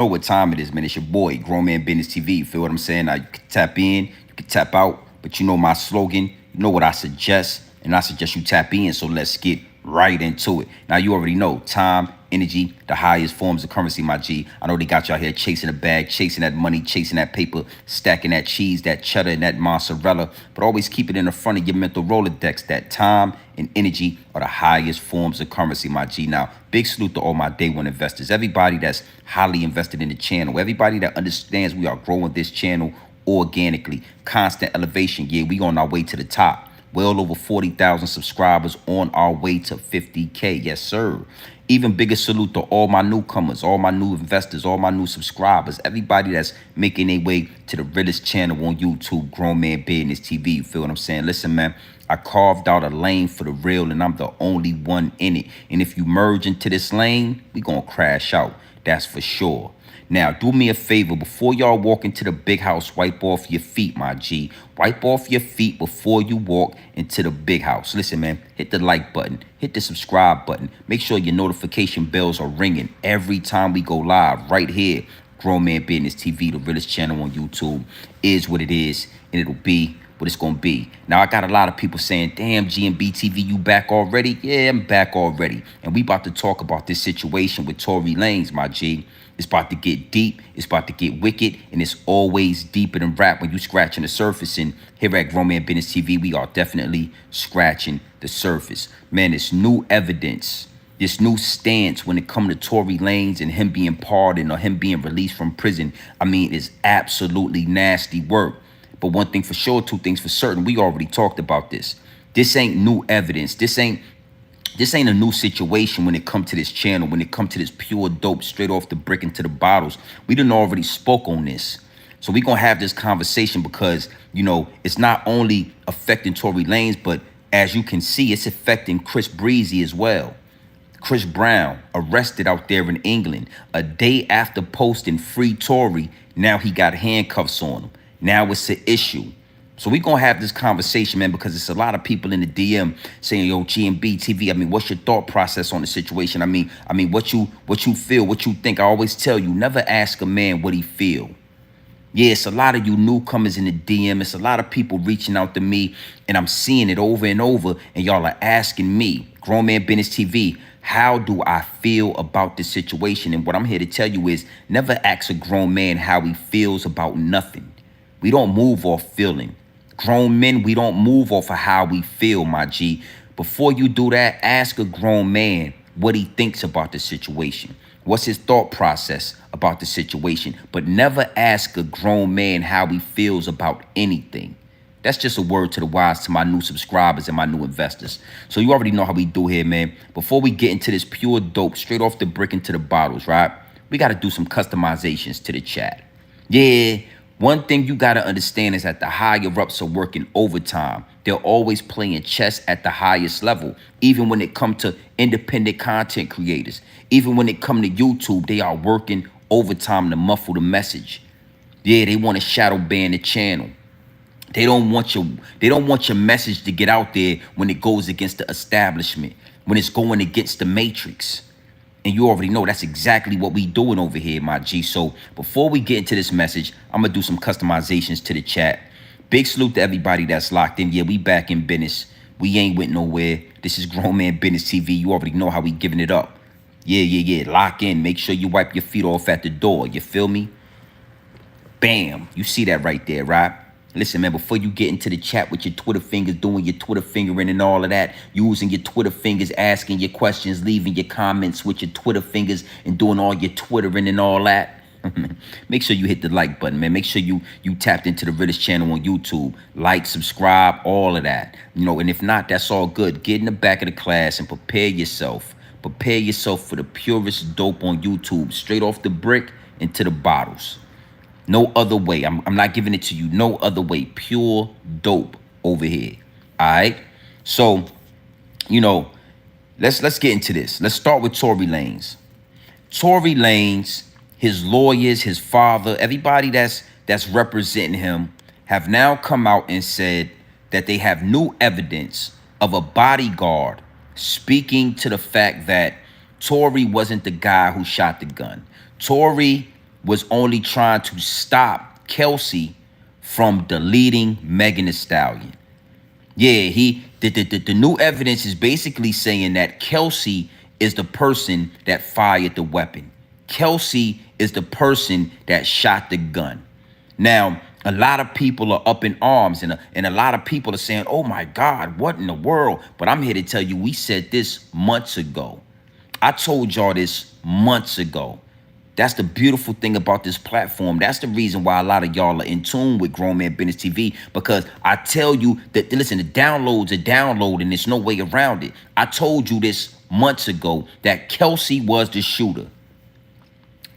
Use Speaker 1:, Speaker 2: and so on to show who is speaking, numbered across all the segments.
Speaker 1: Know what time it is, man. It's your boy, Grown Man Business TV. You feel what I'm saying? Now, you can tap in, you can tap out, but you know my slogan. You know what I suggest, and I suggest you tap in. So let's get right into it. Now, you already know time, energy, the highest forms of currency, my G. I know they got y'all here chasing the bag, chasing that money, chasing that paper, stacking that cheese, that cheddar, and that mozzarella. But always keep it in the front of your mental Rolodex. That time and energy are the highest forms of currency, my G. Now, big salute to all my day one investors, everybody that's highly invested in the channel, everybody that understands we are growing this channel organically, constant elevation. Yeah, we on our way to the top. Well over 40,000 subscribers, on our way to 50K. Yes, sir. Even bigger salute to all my newcomers, all my new investors, all my new subscribers, everybody that's making their way to the Realest channel on YouTube, Grown Man Business TV. You feel what I'm saying? Listen, man, I carved out a lane for the real, and I'm the only one in it. And if you merge into this lane, we gonna crash out. That's for sure. Now, do me a favor. Before y'all walk into the big house, wipe off your feet, my G. Wipe off your feet before you walk into the big house. Listen, man, hit the like button. Hit the subscribe button. Make sure your notification bells are ringing every time we go live right here. Grown Man Business TV, the Realest channel on YouTube, is what it is, and it'll be what it's going to be. Now, I got a lot of people saying, damn, GMB TV, you back already? Yeah, I'm back already. And we about to talk about this situation with Tory Lanze, my G. It's about to get deep, it's about to get wicked, and it's always deeper than rap when you scratching the surface. And here at Grown Man Business TV, we are definitely scratching the surface. Man, it's new evidence, this new stance when it comes to Tory Lanze and him being pardoned or him being released from prison. I mean, it's absolutely nasty work. But one thing for sure, two things for certain, we already talked about this. This ain't new evidence. This ain't a new situation when it comes to this channel, when it comes to this pure dope straight off the brick into the bottles. We done already spoke on this. So we're going to have this conversation because, you know, it's not only affecting Tory Lanez, but as you can see, it's affecting Chris Breezy as well. Chris Brown arrested out there in England a day after posting Free Tory. Now he got handcuffs on him. Now it's an issue. So we're going to have this conversation, man, because it's a lot of people in the DM saying, yo, GMB TV, I mean, what's your thought process on the situation? I mean, what you feel, what you think. I always tell you, never ask a man what he feel. Yeah, it's a lot of you newcomers in the DM. It's a lot of people reaching out to me, and I'm seeing it over and over, and y'all are asking me, Grown Man Business TV, how do I feel about this situation? And what I'm here to tell you is never ask a grown man how he feels about nothing. We don't move off feeling. Grown men, we don't move off of how we feel, my G. Before you do that, ask a grown man what he thinks about the situation. What's his thought process about the situation? But never ask a grown man how he feels about anything. That's just a word to the wise to my new subscribers and my new investors. So you already know how we do here, man. Before we get into this pure dope, straight off the brick into the bottles, right? We got to do some customizations to the chat. Yeah. One thing you got to understand is that the higher-ups are working overtime. They're always playing chess at the highest level. Even when it comes to independent content creators, even when it comes to YouTube, they are working overtime to muffle the message. Yeah, they want to shadow ban the channel. They don't want your message to get out there when it goes against the establishment, when it's going against the matrix. And you already know that's exactly what we doing over here, my G. So before we get into this message, I'm going to do some customizations to the chat. Big salute to everybody that's locked in. Yeah, we back in business. We ain't went nowhere. This is Grown Man Business TV. You already know how we giving it up. Yeah. Lock in. Make sure you wipe your feet off at the door. You feel me? Bam. You see that right there, right? Listen, man, before you get into the chat with your Twitter fingers, doing your Twitter fingering and all of that, using your Twitter fingers, asking your questions, leaving your comments with your Twitter fingers and doing all your Twittering and all that, make sure you hit the like button, man. Make sure you tapped into the Realest channel on YouTube. Like, subscribe, all of that. You know, and if not, that's all good. Get in the back of the class and prepare yourself. Prepare yourself for the purest dope on YouTube, straight off the brick into the bottles. No other way. I'm not giving it to you. No other way. Pure dope over here. All right. So, you know, let's get into this. Let's start with Tory Lanez. Tory Lanez, his lawyers, his father, everybody that's representing him have now come out and said that they have new evidence of a bodyguard speaking to the fact that Tory wasn't the guy who shot the gun. Tory was only trying to stop Kelsey from deleting Megan Thee Stallion. Yeah, the new evidence is basically saying that Kelsey is the person that fired the weapon. Kelsey is the person that shot the gun. Now, a lot of people are up in arms, and a lot of people are saying, oh my God, what in the world? But I'm here to tell you, we said this months ago. I told y'all this months ago. That's the beautiful thing about this platform. That's the reason why a lot of y'all are in tune with Grown Man Business TV, because I tell you that, listen, the downloads are downloading. There's no way around it. I told you this months ago that Kelsey was the shooter.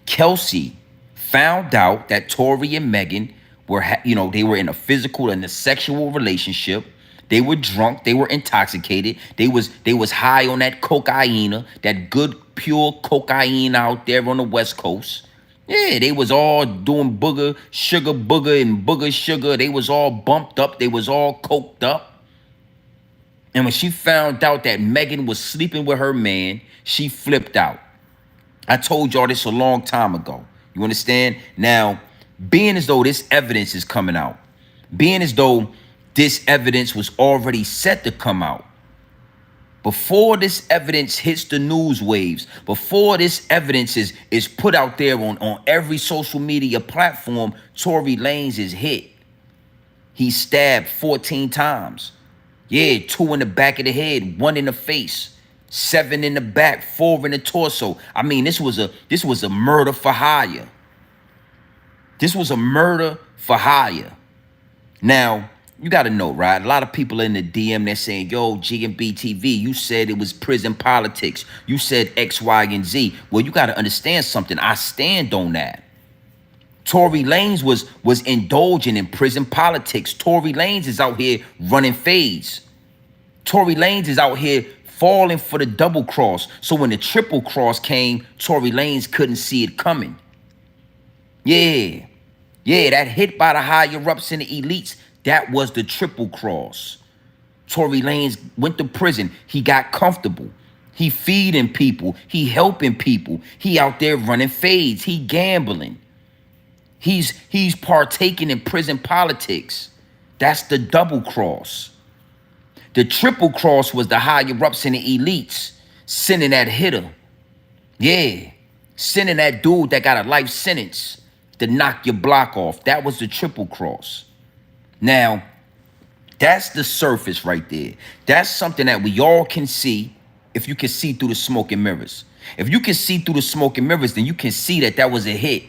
Speaker 1: Kelsey found out that Tory and Megan were, they were in a physical and a sexual relationship. They were drunk. They were intoxicated. They was high on that cocaine, that good pure cocaine out there on the West Coast. Yeah, they was all doing sugar booger and booger sugar. They was all bumped up. They was all coked up. And when she found out that Megan was sleeping with her man, she flipped out. I told y'all this a long time ago. You understand? Now, being as though this evidence is coming out, being as though this evidence was already set to come out, before this evidence hits the news waves, before this evidence is put out there on every social media platform, Tory Lanze is hit. He's stabbed 14 times. Yeah, 2 in the back of the head, 1 in the face, 7 in the back, 4 in the torso. I mean, this was a murder for hire. This was a murder for hire. Now, you got to know, right? A lot of people in the DM, they're saying, yo, G&B TV, you said it was prison politics. You said X, Y, and Z. Well, you got to understand something. I stand on that. Tory Lanze was indulging in prison politics. Tory Lanze is out here running fades. Tory Lanze is out here falling for the double cross. So when the triple cross came, Tory Lanze couldn't see it coming. Yeah, that hit by the higher ups and the elites, that was the triple cross. Tory Lanze went to prison. He got comfortable. He feeding people. He helping people. He out there running fades. He gambling. He's partaking in prison politics. That's the double cross. The triple cross was the higher ups and the elites sending that hitter. Yeah, sending that dude that got a life sentence to knock your block off. That was the triple cross. Now, that's the surface right there. That's something that we all can see if you can see through the smoke and mirrors. If you can see through the smoke and mirrors, then you can see that that was a hit.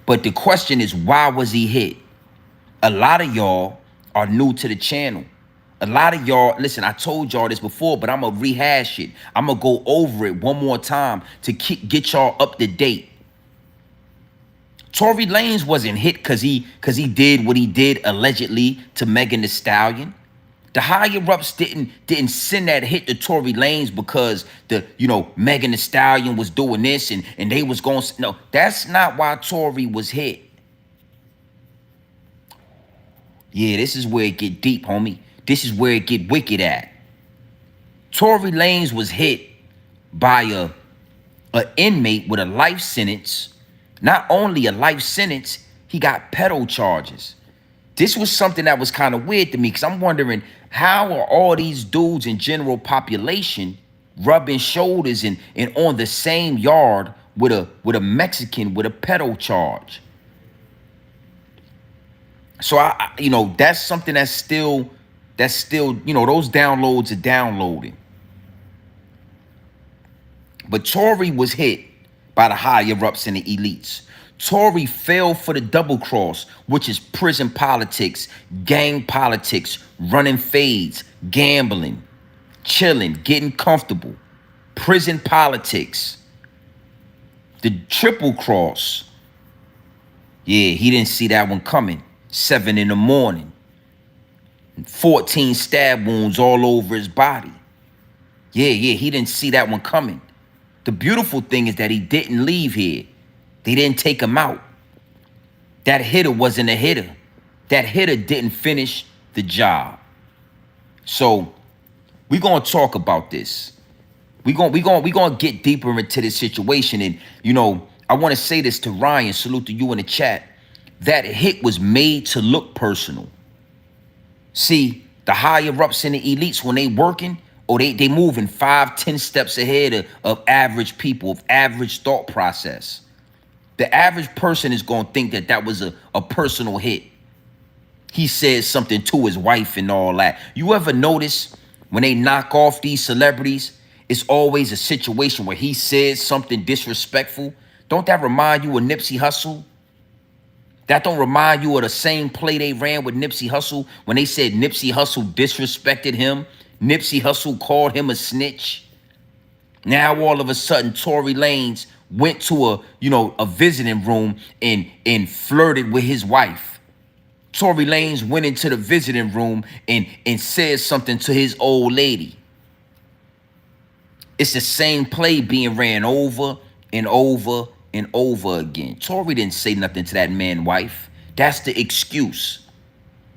Speaker 1: But the question is, why was he hit? A lot of y'all are new to the channel. A lot of y'all, listen, I told y'all this before, but I'm going to rehash it. I'm going to go over it one more time to get y'all up to date. Tory Lanze wasn't hit because he did what he did allegedly to Megan Thee Stallion. The higher ups didn't send that hit to Tory Lanze because Megan Thee Stallion was doing this and they was going. No, that's not why Tory was hit. Yeah, this is where it get deep, homie. This is where it get wicked at. Tory Lanze was hit by a inmate with a life sentence. Not only a life sentence, he got pedo charges. This was something that was kind of weird to me because I'm wondering, how are all these dudes in general population rubbing shoulders and on the same yard with a Mexican with a pedo charge? So I that's something that's still those downloads are downloading. But Tory was hit by the higher ups and the elites. Tory fell for the double cross, which is prison politics, gang politics, running fades, gambling, chilling, getting comfortable, prison politics. The triple cross, yeah, he didn't see that one coming. 7 in the morning, 14 stab wounds all over his body. Yeah, he didn't see that one coming. The beautiful thing is that he didn't leave here. They didn't take him out. That hitter wasn't a hitter. That hitter didn't finish the job. So we're going to talk about this. We're going to get deeper into this situation. And, I want to say this to Ryan, salute to you in the chat. That hit was made to look personal. See, the higher ups and the elites, when they working, or they moving 5-10 steps ahead of average people, of average thought process. The average person is going to think that that was a personal hit. He said something to his wife and all that. You ever notice when they knock off these celebrities, it's always a situation where he says something disrespectful? Don't that remind you of Nipsey Hussle? That don't remind you of the same play they ran with Nipsey Hussle when they said Nipsey Hussle disrespected him? Nipsey Hussle called him a snitch. Now all of a sudden Tory Lanez went to a visiting room and flirted with his wife. Tory Lanez went into the visiting room and said something to his old lady. It's the same play being ran over and over and over again. Tory didn't say nothing to that man's wife. That's the excuse.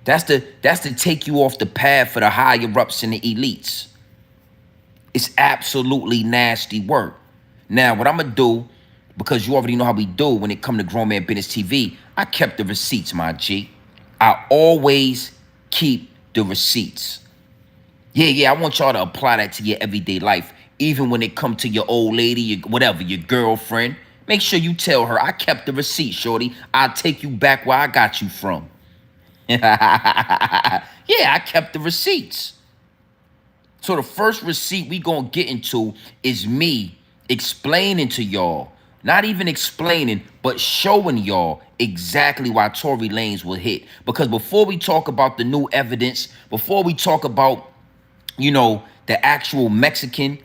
Speaker 1: That's to take you off the path for the higher ups and the elites. It's absolutely nasty work. Now, what I'm going to do, because you already know how we do when it come to Grown Man Business TV, I kept the receipts, my G. I always keep the receipts. Yeah, I want y'all to apply that to your everyday life. Even when it come to your old lady, your girlfriend, make sure you tell her, I kept the receipt, shorty. I'll take you back where I got you from. Yeah, I kept the receipts. So the first receipt we gonna get into is me explaining to y'all, not even explaining, but showing y'all exactly why Tory Lanez was hit. Because before we talk about the new evidence, before we talk about, the actual Mexican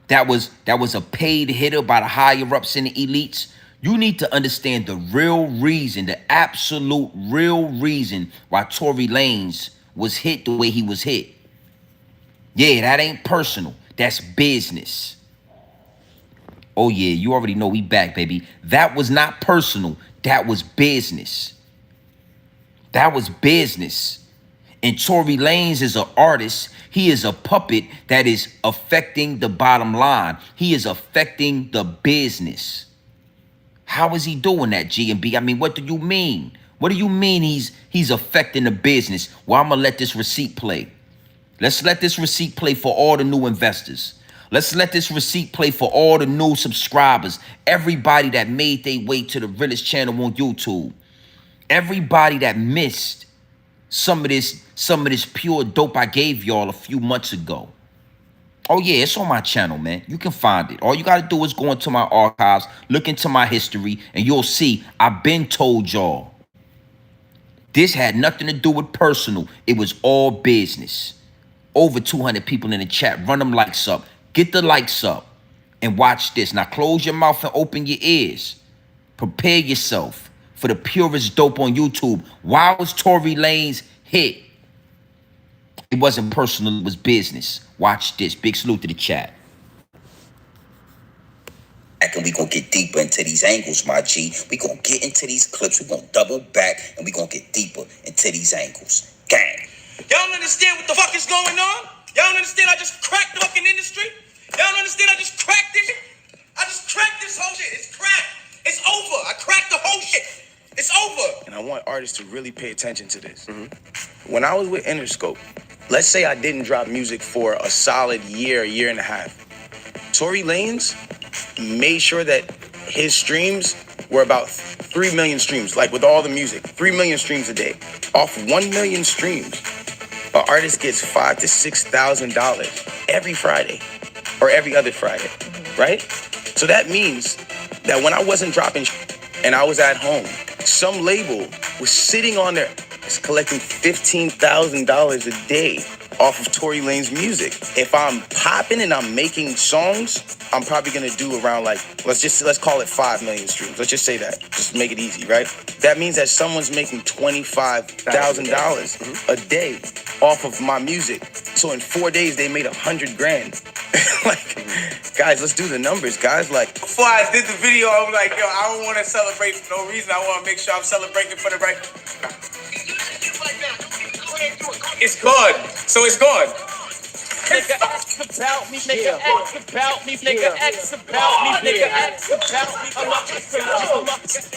Speaker 1: that was a paid hitter by the higher ups and the elites, you need to understand the real reason, the absolute real reason why Tory Lanez was hit the way he was hit. Yeah, that ain't personal. That's business. Oh yeah, you already know we back, baby. That was not personal. That was business. That was business. And Tory Lanez is an artist. He is a puppet that is affecting the bottom line. He is affecting the business. How is he doing that, G&B? I mean, what do you mean? What do you mean he's affecting the business? Well, I'm going to let this receipt play. Let's let this receipt play for all the new investors. Let's let this receipt play for all the new subscribers. Everybody that made their way to the Realest channel on YouTube. Everybody that missed some of this pure dope I gave y'all a few months ago. Oh yeah, it's on my channel, man. You can find it. All you got to do is go into my archives, look into my history, and you'll see I've been told y'all. This had nothing to do with personal. It was all business. Over 200 people in the chat. Run them likes up. Get the likes up. And watch this. Now close your mouth and open your ears. Prepare yourself for the purest dope on YouTube. Why was Tory Lanez hit? It wasn't personal, it was business. Watch this. Big salute to the chat. And we gonna get deeper into these angles, my G. We gonna get into these clips. We gonna double back and we gonna get deeper into these angles. Gang.
Speaker 2: Y'all don't understand what the fuck is going on? Y'all don't understand I just cracked the fucking industry? Y'all don't understand I just cracked this shit? I just cracked this whole shit. It's cracked. It's over. I cracked the whole shit. It's over.
Speaker 3: And I want artists to really pay attention to this. When I was with Interscope, let's say I didn't drop music for a solid year and a half. Tory Lanez made sure that his streams were about 3 million streams, like with all the music, 3 million streams a day. Off 1 million streams, an artist gets $5,000 to $6,000 every Friday or every other Friday, right? So that means that when I wasn't dropping and I was at home, some label was sitting on their collecting $15,000 a day off of Tory Lanez music. If I'm popping and I'm making songs, I'm probably gonna do around let's call it 5 million streams. Let's just say that, just make it easy, right? That means that someone's making $25,000 a day off of my music. So in 4 days they made $100,000. Guys, let's do the numbers, guys.
Speaker 2: Before I did the video, I was like, yo, I don't want to celebrate for no reason. I want to make sure I'm celebrating for the right. It's gone. So it's gone. nigga, X about me, nigga, X about me, nigga, X about me, nigga, X about me.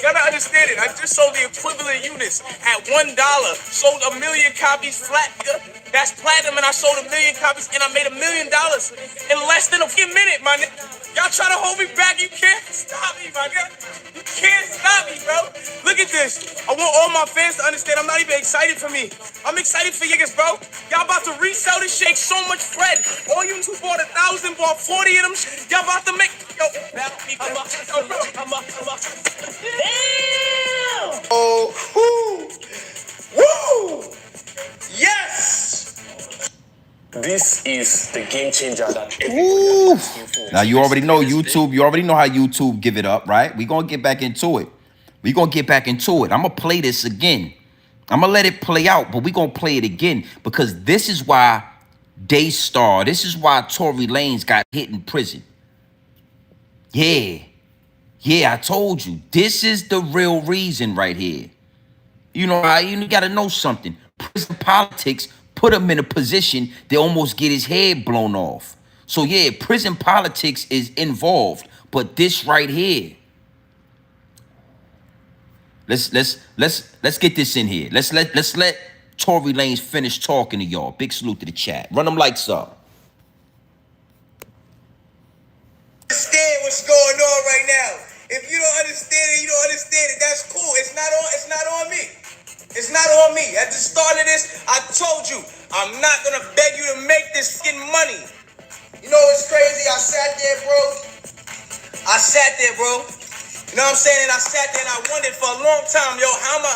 Speaker 2: Gotta understand it. I just sold the equivalent units at $1. Sold 1 million copies flat, nigga. That's platinum, and I sold 1 million copies, and I made $1 million in less than a minute, my nigga. Y'all try to hold me back, you can't stop me, my nigga. You can't stop me, bro. Look at this. I want all my fans to understand I'm not even excited for me. I'm excited for niggas, bro. Y'all about to resell this shit so much bread. All you who bought 1,000, bought 40 of them. Y'all about to make Damn!
Speaker 3: Oh, woo! Yes! This is the game changer that everybody is asking for.
Speaker 1: Now you already know YouTube. You already know how YouTube give it up, right? We're going to get back into it. I'm going to play this again. I'm going to let it play out, but we're going to play it again because this is why Daystar, this is why Tory Lanez got hit in prison. Yeah, I told you. This is the real reason right here. You know, you got to know something. Prison politics put him in a position to almost get his head blown off. So yeah, prison politics is involved, but this right here. Let's get this in here. Let's let Tory Lanez finish talking to y'all. Big salute to the chat. Run them lights up.
Speaker 2: Understand what's going on right now. If you don't understand it, you don't understand it. That's cool. It's not on me. It's not on me. At the start of this, I told you I'm not gonna beg you to make this fucking money. You know what's crazy? I sat there, bro. You know what I'm saying? And I sat there and I wondered for a long time, yo, how am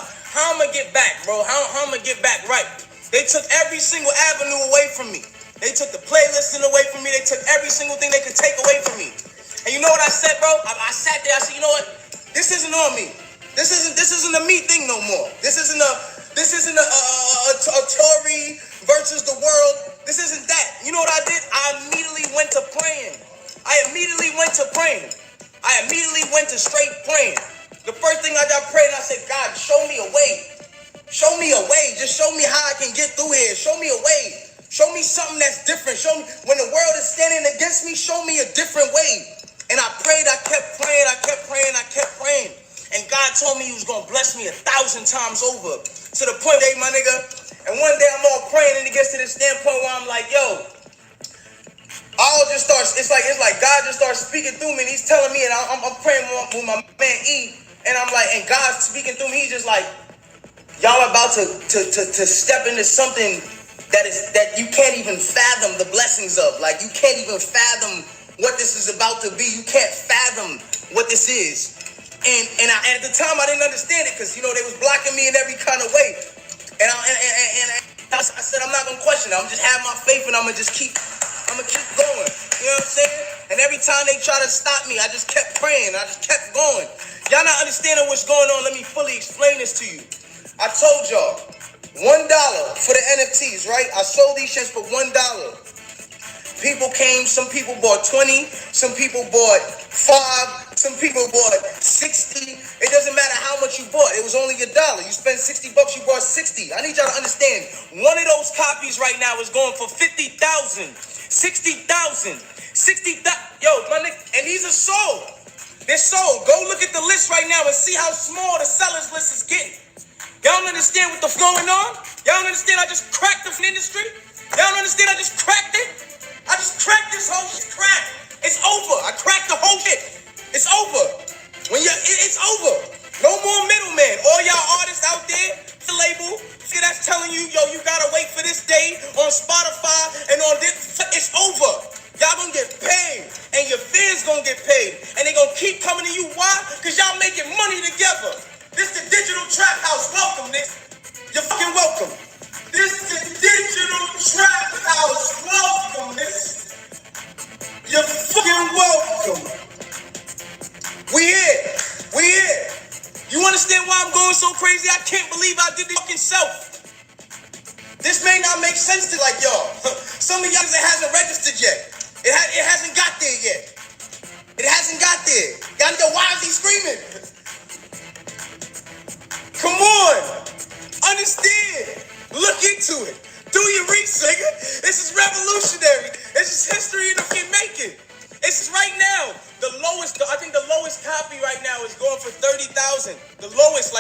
Speaker 2: I get back, bro? How am I get back right? They took every single avenue away from me. They took the playlisting away from me. They took every single thing they could take away from me. And you know what I said, bro? I sat there. I said, you know what? This isn't on me. This isn't a me thing no more. This isn't a Tory versus the world. This isn't that. You know what I did? I immediately went to praying. I immediately went to straight praying. The first thing I prayed, and I said, God, show me a way. Show me a way. Just show me how I can get through here. Show me a way. Show me something that's different. Show me when the world is standing against me, show me a different way. And I prayed, I kept praying. And God told me he was going to bless me 1,000 times over. To the point, my nigga, and one day I'm all praying and it gets to this standpoint where I'm like, yo, it's like God just starts speaking through me and he's telling me, and I'm praying with my man E, and I'm like, and God's speaking through me, he's just like, y'all are about to step into something that you can't even fathom the blessings of. Like, you can't even fathom what this is about to be. You can't fathom what this is. And at the time I didn't understand it because, you know, they was blocking me in every kind of way. And I said, I'm not gonna question it. I'm just have my faith and I'm gonna keep going. You know what I'm saying? And every time they try to stop me, I just kept praying. I just kept going. Y'all not understanding what's going on. Let me fully explain this to you. I told y'all, $1 for the NFTs, right? I sold these shits for $1. People came, some people bought 20, some people bought 5, some people bought 60. It doesn't matter how much you bought. It was only $1. You spent $60, you bought 60. I need y'all to understand. One of those copies right now is going for 50,000, 60,000, 60,000. Yo, my nigga, and these are sold. They're sold. Go look at the list right now and see how small the sellers list is getting. Y'all don't understand what the going on? Y'all don't understand I just cracked the industry? Y'all don't understand I just cracked it? I just cracked this whole shit. Cracked. It's over. I cracked the whole shit. It's over. It's over. No more middleman. All y'all artists out there, the label, that's telling you, yo, you gotta wait for this day on Spotify and on this. It's over. Y'all gonna get paid, and your fans gonna get paid, and they gonna keep coming to you. Why? Because y'all making money together. This the digital trap house. Welcome, nigga. You're fucking welcome. This is the digital trap house. Welcome, nigga. You're fucking welcome. We here. You understand why I'm going so crazy? I can't believe I did this fucking self. This may not make sense to like y'all. Some of y'all, it hasn't registered yet. It hasn't got there yet. It hasn't got there. Y'all know why is he screaming? Come on. Understand. Look into it. Do you reach, nigga. This is revolutionary. This is history in the making. This is right now. I think the lowest copy right now is going for 30,000. The lowest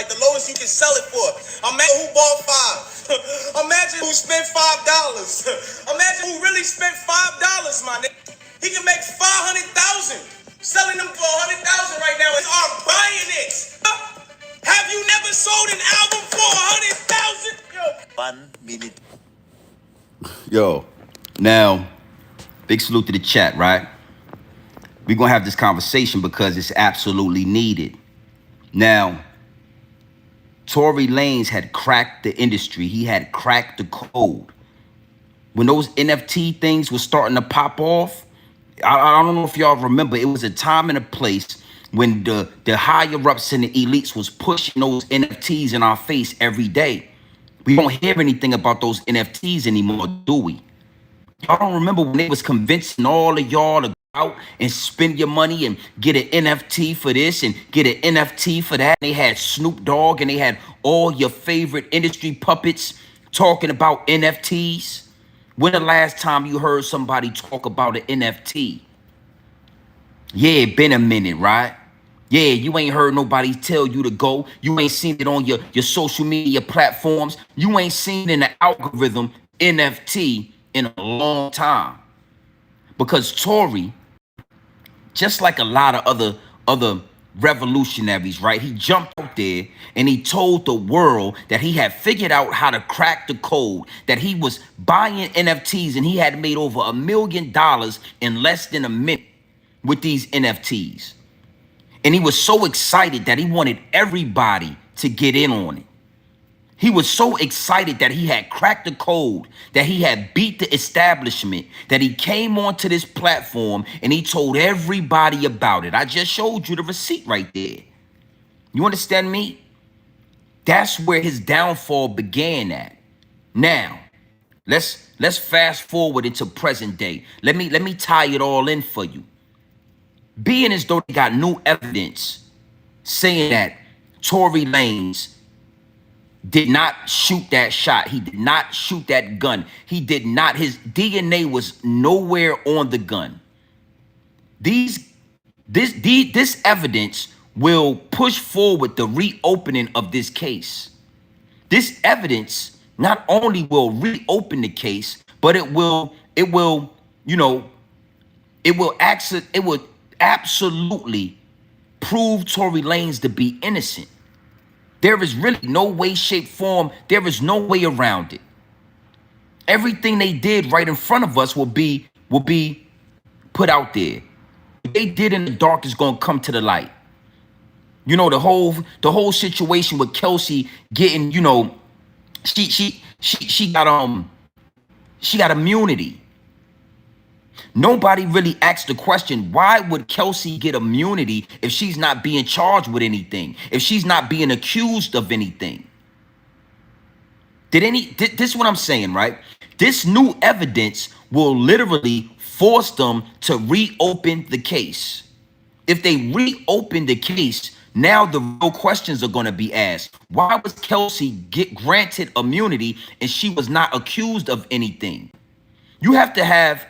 Speaker 2: you can sell it for. Imagine who bought $5. Imagine who spent $5. Imagine who really spent $5, my nigga. He can make 500,000. Selling them for 100,000 right now and are buying it. Have you never sold an album for 100,000? Yo.
Speaker 4: 1 minute.
Speaker 1: Yo, now, big salute to the chat, right? We're going to have this conversation because it's absolutely needed. Now, Tory Lanze had cracked the industry. He had cracked the code. When those NFT things were starting to pop off, I don't know if y'all remember, it was a time and a place when the higher-ups and the elites was pushing those NFTs in our face every day. We don't hear anything about those NFTs anymore, do we? Y'all don't remember when they was convincing all of y'all to go out and spend your money and get an NFT for this and get an NFT for that? They had Snoop Dogg and they had all your favorite industry puppets talking about NFTs. When the last time you heard somebody talk about an NFT? Yeah, it been a minute, right? Yeah, you ain't heard nobody tell you to go. You ain't seen it on your social media platforms. You ain't seen it in the algorithm NFT in a long time. Because Tory, just like a lot of other revolutionaries, right? He jumped out there and he told the world that he had figured out how to crack the code, that he was buying NFTs and he had made over $1 million in less than a minute with these NFTs. And he was so excited that he wanted everybody to get in on it. He was so excited that he had cracked the code, that he had beat the establishment, that he came onto this platform and he told everybody about it. I just showed you the receipt right there. You understand me? That's where his downfall began at. Now, let's fast forward into present day. Let me tie it all in for you. Being as though they got new evidence saying that Tory Lanez did not shoot that shot. He did not shoot that gun. He did not. His DNA was nowhere on the gun. This evidence will push forward the reopening of this case. This evidence not only will reopen the case, but it will absolutely prove Tory Lanez to be innocent. There is really no way, shape, form. There is no way around it. Everything they did right in front of us will be put out there. What they did in the dark is gonna come to the light. You know, the whole situation with Kelsey getting, she got immunity. Nobody really asked the question, why would Kelsey get immunity if she's not being charged with anything, if she's not being accused of anything? This is what I'm saying, right? This new evidence will literally force them to reopen the case. If they reopen the case, now the real questions are going to be asked. Why was Kelsey granted immunity and she was not accused of anything? You have to have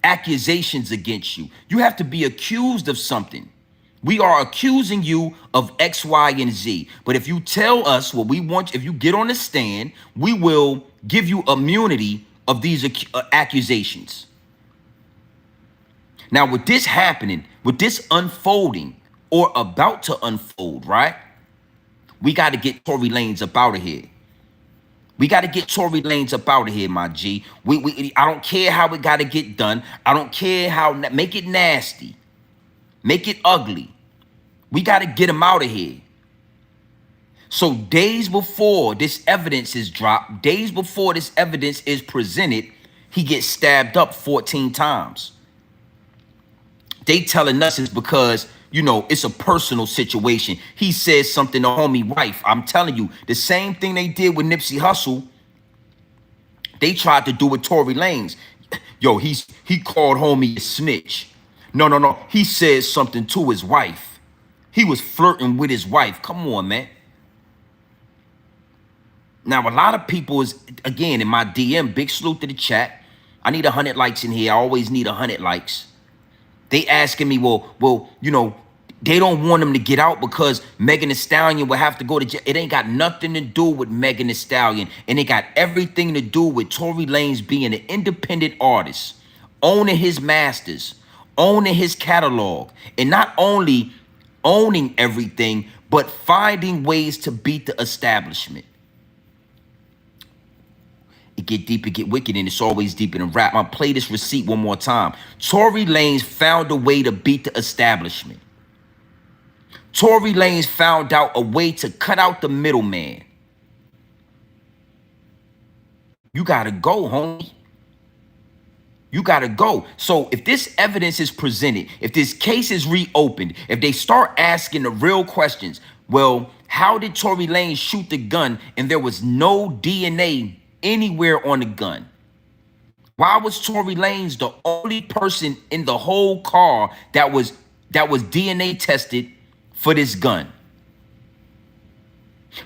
Speaker 1: accusations against you. You have to be accused of something. We are accusing you of X, Y, and Z. But if you tell us what we want, if you get on the stand, we will give you immunity of these accusations. Now, with this happening, with this unfolding or about to unfold, right? We got to get Tory Lanez up out of here. We got to get Tory Lanez up out of here, my G. I don't care how it got to get done. I don't care how, make it nasty. Make it ugly. We got to get him out of here. So days before this evidence is dropped, days before this evidence is presented, he gets stabbed up 14 times. They telling us it's because, it's a personal situation. He says something to homie wife. I'm telling you, the same thing they did with Nipsey Hussle, they tried to do with Tory Lanez. Yo, he called homie a snitch. No. He said something to his wife. He was flirting with his wife. Come on, man. Now, a lot of people is, again, in my DM, big salute to the chat. I need 100 likes in here. I always need 100 likes. They asking me, well, you know, they don't want him to get out because Megan Thee Stallion will have to go to jail. It ain't got nothing to do with Megan Thee Stallion. And it got everything to do with Tory Lanez being an independent artist, owning his masters, owning his catalog, and not only owning everything, but finding ways to beat the establishment. It get deep, it get wicked, and it's always deeper than rap. I'll play this receipt one more time. Tory Lanez found a way to beat the establishment. Tory Lanez found out a way to cut out the middleman. You gotta go, homie. You gotta go. So if this evidence is presented, if this case is reopened, if they start asking the real questions, well, how did Tory Lanez shoot the gun and there was no DNA anywhere on the gun? Why was Tory Lanez the only person in the whole car that was DNA tested for this gun?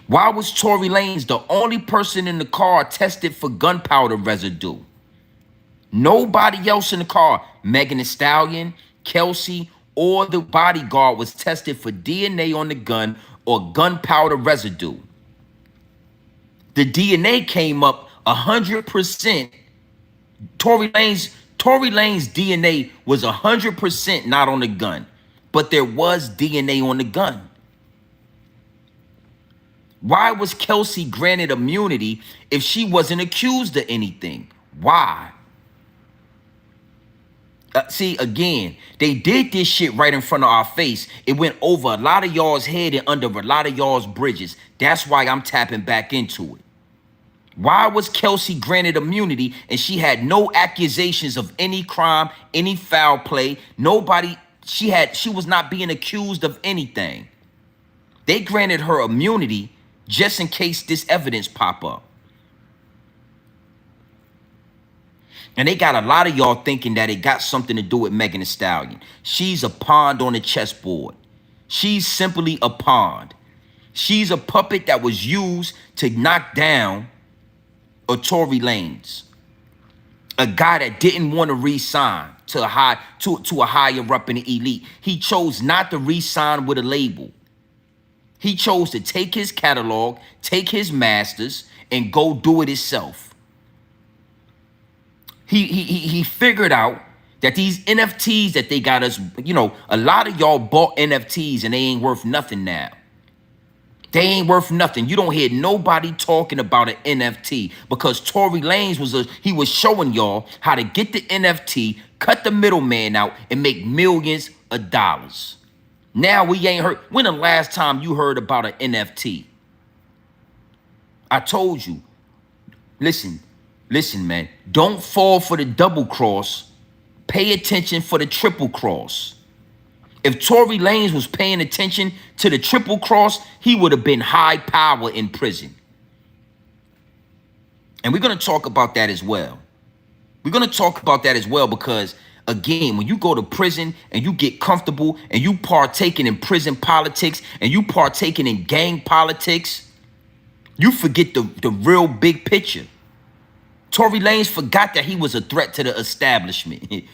Speaker 1: Why was Tory Lanez the only person in the car tested for gunpowder residue? Nobody else in the car, Megan Thee Stallion, Kelsey, or the bodyguard was tested for DNA on the gun or gunpowder residue. The DNA came up 100%. Tory Lanez's DNA was 100% not on the gun, but there was DNA on the gun. Why was Kelsey granted immunity if she wasn't accused of anything? Why? See, again, they did this shit right in front of our face. It went over a lot of y'all's head and under a lot of y'all's bridges. That's why I'm tapping back into it. Why was Kelsey granted immunity and she had no accusations of any crime, any foul play? Nobody, she was not being accused of anything. They granted her immunity just in case this evidence pop up. And they got a lot of y'all thinking that it got something to do with Megan Thee Stallion. She's a pawn on the chessboard. She's simply a pawn. She's a puppet that was used to knock down a Tory Lanez, a guy that didn't want to re-sign to a higher up in the elite. He chose not to re-sign with a label. He chose to take his catalog, take his masters, and go do it himself. He figured out that these NFTs that they got us, you know, a lot of y'all bought NFTs and they ain't worth nothing now. They ain't worth nothing. You don't hear nobody talking about an NFT because Tory Lanez was showing y'all how to get the NFT, cut the middleman out, and make millions of dollars. Now we ain't heard. When the last time you heard about an NFT? I told you. Listen, man. Don't fall for the double cross. Pay attention for the triple cross. If Tory Lanez was paying attention to the triple cross, he would have been high power in prison. And we're going to talk about that as well. We're going to talk about that as well because, again, when you go to prison and you get comfortable and you partaking in prison politics and you partaking in gang politics, you forget the real big picture. Tory Lanez forgot that he was a threat to the establishment.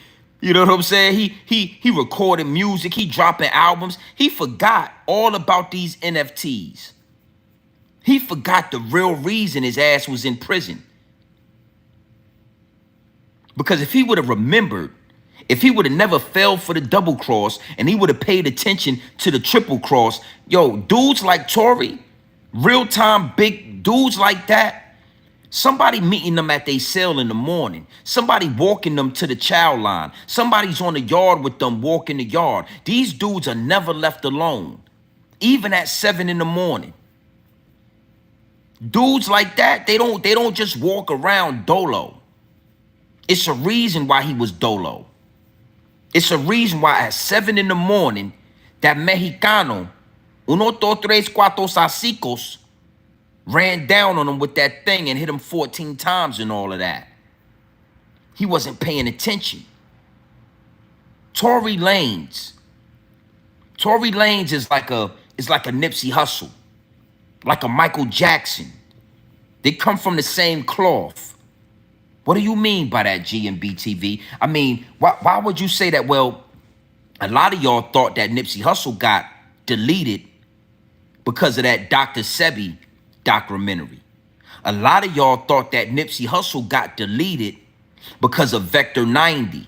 Speaker 1: You know what I'm saying? He recorded music, he dropping albums. He forgot all about these NFTs. He forgot the real reason his ass was in prison. Because if he would have remembered, if he would have never fell for the double cross and he would have paid attention to the triple cross, yo, dudes like Tory, real time big dudes like that, somebody meeting them at their cell in the morning. Somebody walking them to the child line. Somebody's on the yard with them walking the yard. These dudes are never left alone, even at 7 in the morning. Dudes like that, they don't just walk around dolo. It's a reason why he was dolo. It's a reason why at 7 in the morning, that Mexicano, 1, 2, 3, 4 sasicos, ran down on him with that thing and hit him 14 times and all of that. He wasn't paying attention. Tory Lanez is like a Nipsey Hussle, like a Michael Jackson. They come from the same cloth. What do you mean by that, GMB TV? I mean, why would you say that? Well, a lot of y'all thought that Nipsey Hussle got deleted because of that Dr. Sebi documentary. A lot of y'all thought that Nipsey Hussle got deleted because of Vector 90.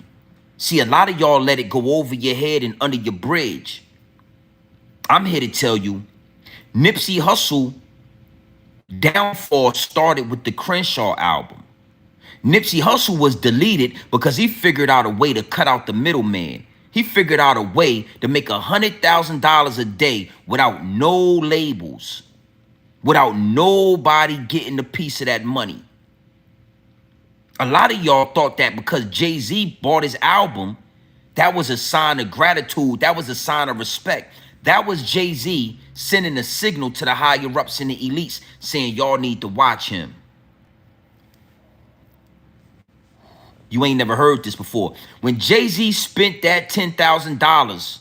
Speaker 1: See, a lot of y'all let it go over your head and under your bridge. I'm here to tell you, Nipsey Hussle downfall started with the Crenshaw album. Nipsey Hussle was deleted because he figured out a way to cut out the middleman. He figured out a way to make $100,000 a day without no labels, without nobody getting a piece of that money. A lot of y'all thought that because Jay-Z bought his album, that was a sign of gratitude. That was a sign of respect. That was Jay-Z sending a signal to the higher ups and the elites saying, y'all need to watch him. You ain't never heard this before. When Jay-Z spent that $10,000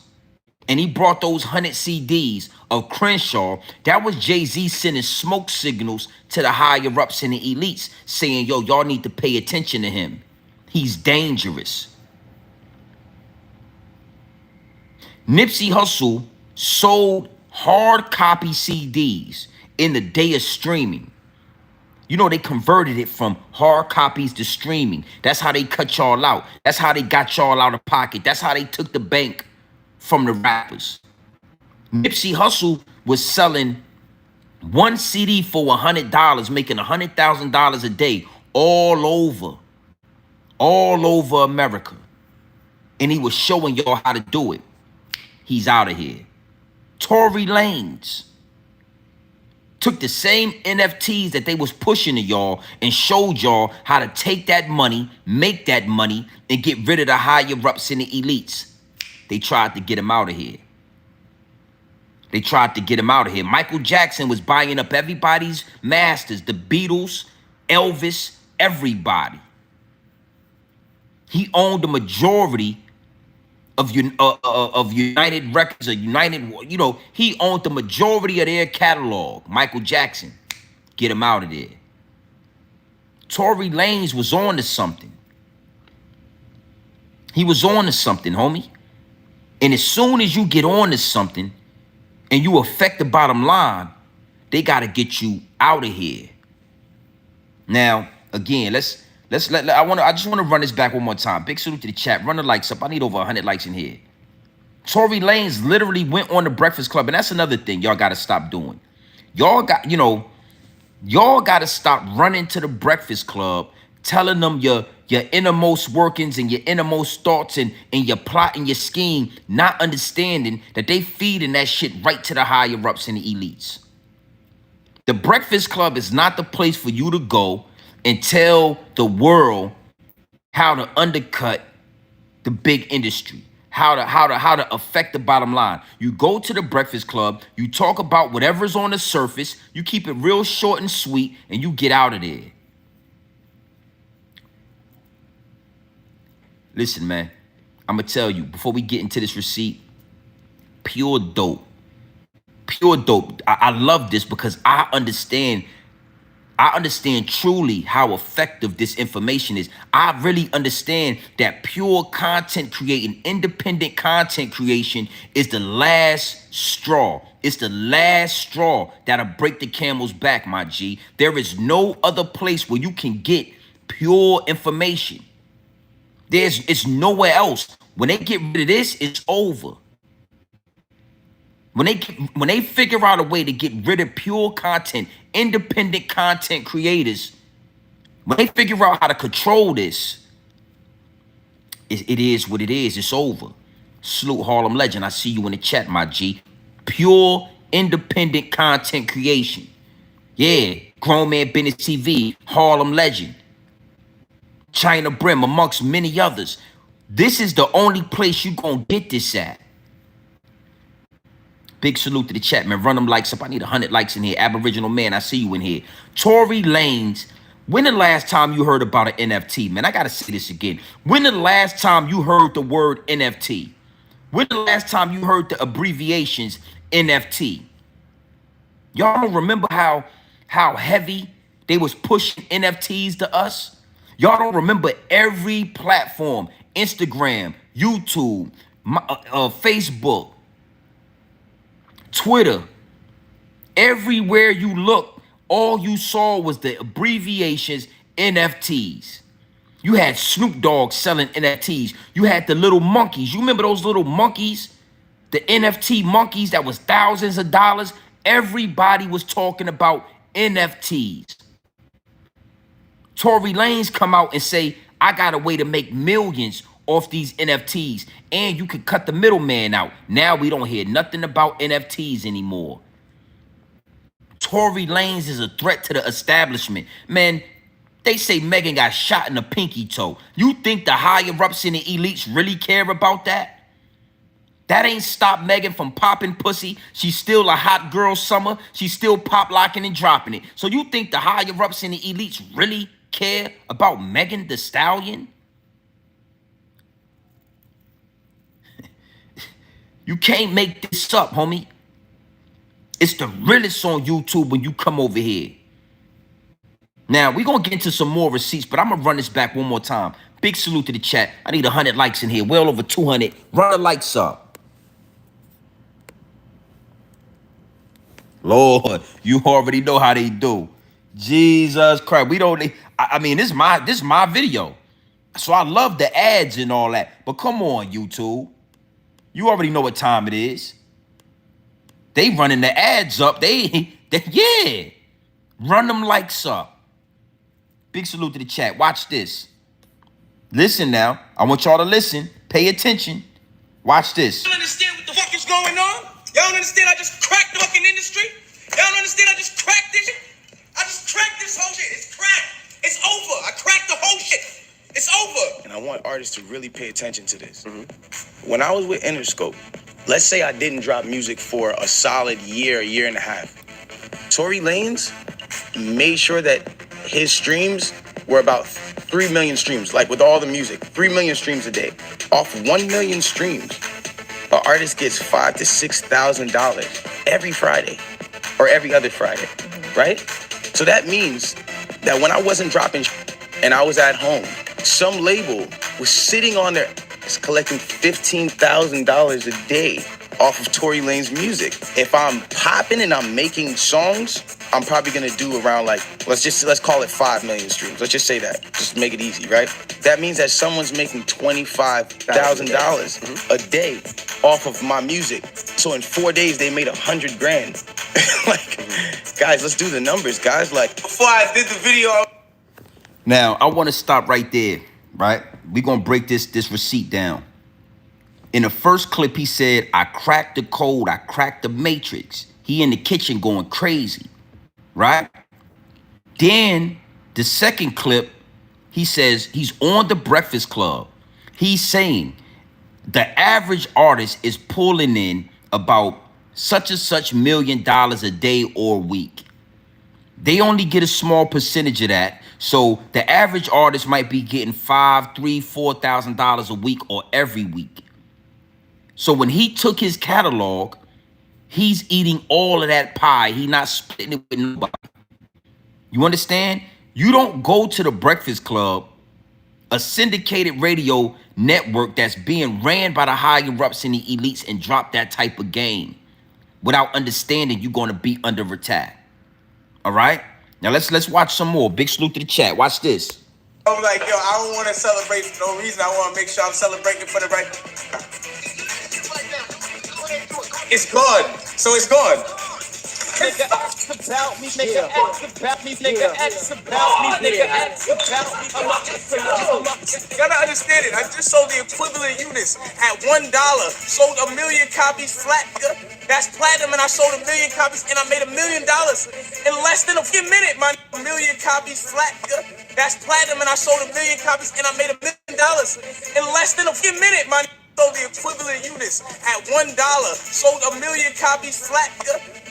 Speaker 1: and he brought those 100 CDs of Crenshaw, that was Jay-Z sending smoke signals to the higher ups and the elites saying, yo, y'all need to pay attention to him. He's dangerous. Nipsey Hussle sold hard copy CDs in the day of streaming. You know, they converted it from hard copies to streaming. That's how they cut y'all out. That's how they got y'all out of pocket. That's how they took the bank from the rappers. Nipsey Hussle was selling one CD for $100, making $100,000 a day all over America. And he was showing y'all how to do it. He's out of here. Tory Lanze took the same NFTs that they was pushing to y'all and showed y'all how to take that money, make that money, and get rid of the higher ups and the elites. They tried to get him out of here. They tried to get him out of here. Michael Jackson was buying up everybody's masters, the Beatles, Elvis, everybody. He owned the majority of United Records or United, you know, he owned the majority of their catalog. Michael Jackson, get him out of there. Tory Lanez was on to something. He was on to something, homie. And as soon as you get on to something and you affect the bottom line, they got to get you out of here. Now, again, I just want to run this back one more time. Big salute to the chat. Run the likes up. I need over 100 likes in here. Tory Lanez literally went on the Breakfast Club, and that's another thing y'all got to stop doing. Y'all got to stop running to the Breakfast Club, telling them your innermost workings and your innermost thoughts and your plot and your scheme, not understanding that they feeding that shit right to the higher ups and the elites. The Breakfast Club is not the place for you to go and tell the world how to undercut the big industry, how to affect the bottom line. You go to the Breakfast Club, you talk about whatever's on the surface, you keep it real short and sweet, and you get out of there. Listen, man, I'm gonna tell you before we get into this receipt, pure dope. Pure dope. I love this because I understand truly how effective this information is. I really understand that pure content creating, independent content creation is the last straw. It's the last straw that'll break the camel's back, my G. There is no other place where you can get pure information. It's nowhere else. When they get rid of this, it's over. When they figure out a way to get rid of pure content, independent content creators, when they figure out how to control this, it is what it is. It's over. Salute Harlem Legend. I see you in the chat, my G. Pure independent content creation. Yeah, Grown Man Business TV, Harlem Legend, China Brim, amongst many others. This is the only place you gonna get this at. Big salute to the chat, man. Run them likes up. I need 100 likes in here. Aboriginal man, I see you in here. Tory Lanez, when the last time you heard about an NFT, man? I got to say this again. When the last time you heard the word NFT? When the last time you heard the abbreviations NFT? Y'all don't remember how heavy they was pushing NFTs to us. Y'all don't remember every platform, Instagram, YouTube, Facebook, Twitter, everywhere you look, all you saw was the abbreviations NFTs. You had Snoop Dogg selling NFTs. You had the little monkeys. You remember those little monkeys? The NFT monkeys that was thousands of dollars. Everybody was talking about NFTs. Tory Lanze come out and say, I got a way to make millions off these NFTs. And you can cut the middleman out. Now we don't hear nothing about NFTs anymore. Tory Lanze is a threat to the establishment. Man, they say Megan got shot in the pinky toe. You think the higher-ups and the elites really care about that? That ain't stopped Megan from popping pussy. She's still a hot girl summer. She's still pop locking and dropping it. So you think the higher-ups and the elites really care about Megan Thee Stallion? You can't make this up, homie. It's the realest on YouTube when you come over here. Now, we're going to get into some more receipts, but I'm going to run this back one more time. Big salute to the chat. I need 100 likes in here. Well over 200. Run the likes up. Lord, you already know how they do. Jesus Christ. We don't... I mean, this is my video. So I love the ads and all that. But come on, YouTube. You already know what time it is. They running the ads up. Yeah. Run them likes up. Big salute to the chat. Watch this. Listen now. I want y'all to listen. Pay attention. Watch this.
Speaker 2: Y'all understand what the fuck is going on? Y'all don't understand I just cracked the fucking industry? Y'all don't understand I just cracked this shit? I just cracked this whole shit. It's cracked. It's over. I cracked the whole shit. It's over.
Speaker 3: And I want artists to really pay attention to this. When I was with Interscope, let's say I didn't drop music for a solid year and a half. Tory Lanez made sure that his streams were about 3 million streams, like with all the music, 3 million streams a day. Off 1 million streams, an artist gets $5,000 to $6,000 every Friday or every other Friday, right? So that means that when I wasn't dropping and I was at home, some label was sitting on their ass collecting $15,000 a day off of Tory Lanez music. If I'm popping and I'm making songs, I'm probably gonna do around like, let's call it 5 million streams. Let's just say that, just make it easy, right? That means that someone's making $25,000 a day off of my music. So in 4 days, they made 100 grand. Like, guys, let's do the numbers, guys. Like,
Speaker 2: Before I did the video,
Speaker 1: Now, I want to stop right there, right? We're going to break this receipt down. In the first clip, he said, I cracked the code. I cracked the matrix. He in the kitchen going crazy, right? Then the second clip, he says he's on the Breakfast Club. He's saying the average artist is pulling in about such and such $1 million a day or week. They only get a small percentage of that. So the average artist might be getting $5,000, $3,000, $4,000 a week or every week. So when he took his catalog, he's eating all of that pie. He's not splitting it with nobody. You understand? You don't go to the Breakfast Club, a syndicated radio network that's being ran by the higher-ups and the elites, and drop that type of game without understanding you're going to be under attack. All right? Now let's watch some more. Big salute to the chat. Watch this.
Speaker 2: I'm like, yo, I don't want to celebrate for no reason. I want to make sure I'm celebrating for the right. It's gone. So it's gone.
Speaker 4: Nigga, ask about me, nigga, ask about me, nigga, ask about me, nigga, ask about me.
Speaker 2: You gotta understand it. I just sold the equivalent units at $1. Sold 1 million copies flat. That's platinum, and I sold 1 million copies, and I made $1 million in less than a minute. My 1 million copies flat. That's platinum, and I sold 1 million copies, and I made $1 million in less than a minute. My sold the equivalent units at $1. Sold 1 million copies flat.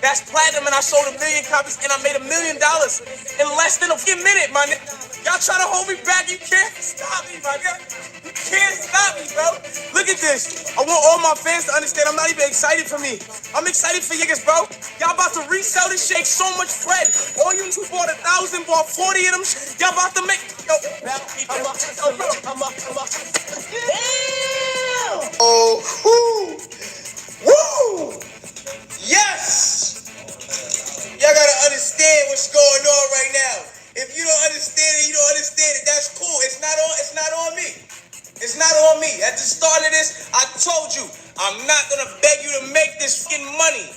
Speaker 2: That's platinum, and I sold 1 million copies, and I made $1 million in less than a minute, my nigga. Y'all try to hold me back, you can't stop me, my nigga. You
Speaker 3: can't stop me, bro. Look at this. I want all my fans to understand I'm not even excited for me. I'm excited for niggas, bro. Y'all about to resell this shit, so much bread. All you two bought 1,000, bought 40 of them. Y'all about to make. Yo, oh, woo, woo, yes. Y'all gotta understand what's going on right now. If you don't understand it, you don't understand it. That's cool. It's not on me. It's not on me. At the start of this, I told you, I'm not gonna beg you to make this fucking money.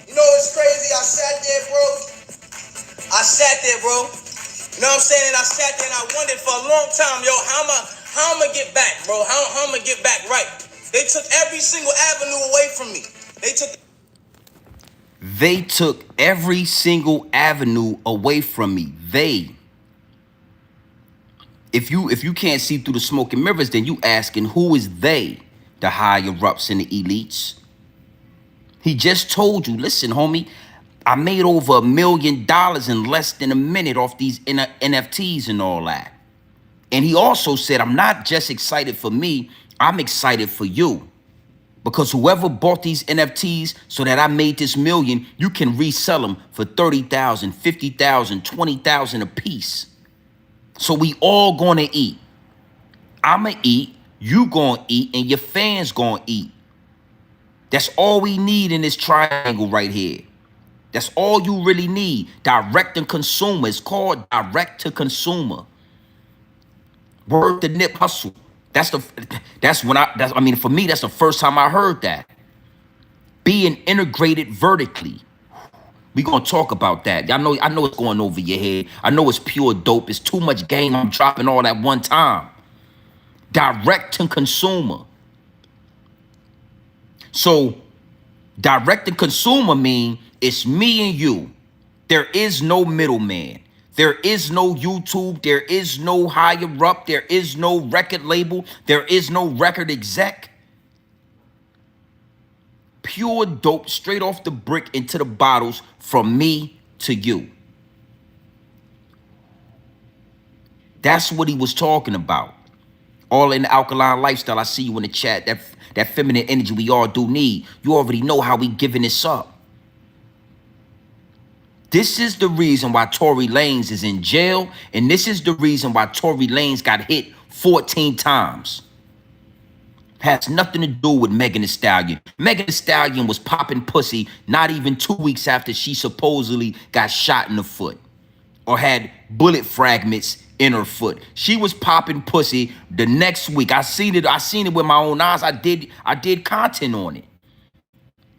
Speaker 3: You know what's crazy? I sat there, bro. You know what I'm saying? And I sat there and I wondered for a long time, yo, how am I get back, bro? How am I get back right? They took every single avenue away from me.
Speaker 1: They took every single avenue away from me. If you can't see through the smoke and mirrors, then you asking who is they? The higher ups and the elites. He just told you, listen, homie, I made over $1 million in less than a minute off these NFTs and all that. And he also said, I'm not just excited for me, I'm excited for you. Because whoever bought these NFTs so that I made this million, you can resell them for 30,000, 50,000, 20,000 a piece. So we all gonna eat. I'ma eat, you gonna eat, and your fans gonna eat. That's all we need in this triangle right here. That's all you really need. Direct to consumer. It's called direct to consumer. Word to Nip Hustle. For me, that's the first time I heard that. Being integrated vertically. We gonna talk about that. I know it's going over your head. I know it's pure dope. It's too much game I'm dropping all at one time. Direct to consumer. So direct to consumer mean it's me and you. There is no middleman. There is no YouTube. There is no higher up. There is no record label. There is no record exec. Pure dope straight off the brick into the bottles from me to you. That's what he was talking about. All in the alkaline lifestyle. I see you in the chat. That feminine energy we all do need. You already know how we giving this up. This is the reason why Tory Lanze is in jail. And this is the reason why Tory Lanze got hit 14 times. Has nothing to do with Megan Thee Stallion. Megan Thee Stallion was popping pussy not even 2 weeks after she supposedly got shot in the foot or had bullet fragments in her foot. She was popping pussy the next week. I seen it with my own eyes. I did content on it.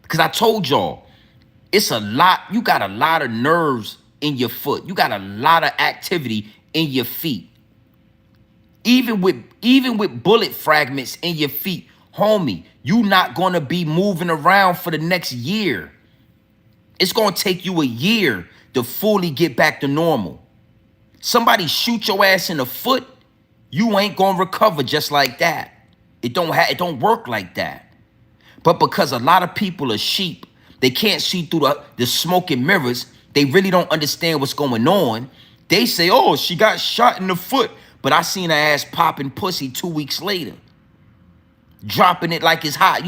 Speaker 1: Because I told y'all, it's a lot. You got a lot of nerves in your foot. You got a lot of activity in your feet. Even with bullet fragments in your feet, homie, you not gonna be moving around for the next year. It's gonna take you a year to fully get back to normal. Somebody shoot your ass in the foot, you ain't gonna recover just like that. It don't work like that. But because a lot of people are sheep, they can't see through the smoke and mirrors. They really don't understand what's going on. They say, oh, she got shot in the foot. But I seen her ass popping pussy 2 weeks later. Dropping it like it's hot,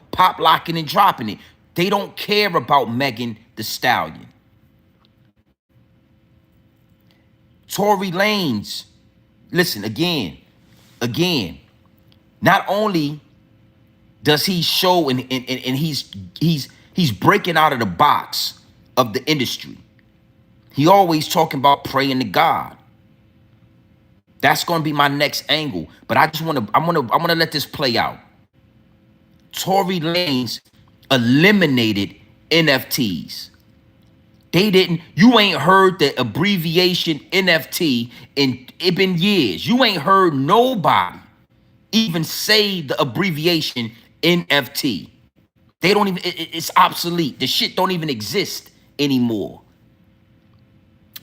Speaker 1: pop locking and dropping it. They don't care about Megan Thee Stallion. Tory Lanze, listen, again, not only does he show and he's breaking out of the box of the industry. He always talking about praying to God. That's going to be my next angle. But I want to let this play out. Tory Lanze eliminated NFTs. You ain't heard the abbreviation NFT it been years. You ain't heard nobody even say the abbreviation NFT. They don't even, it's obsolete. The shit don't even exist anymore.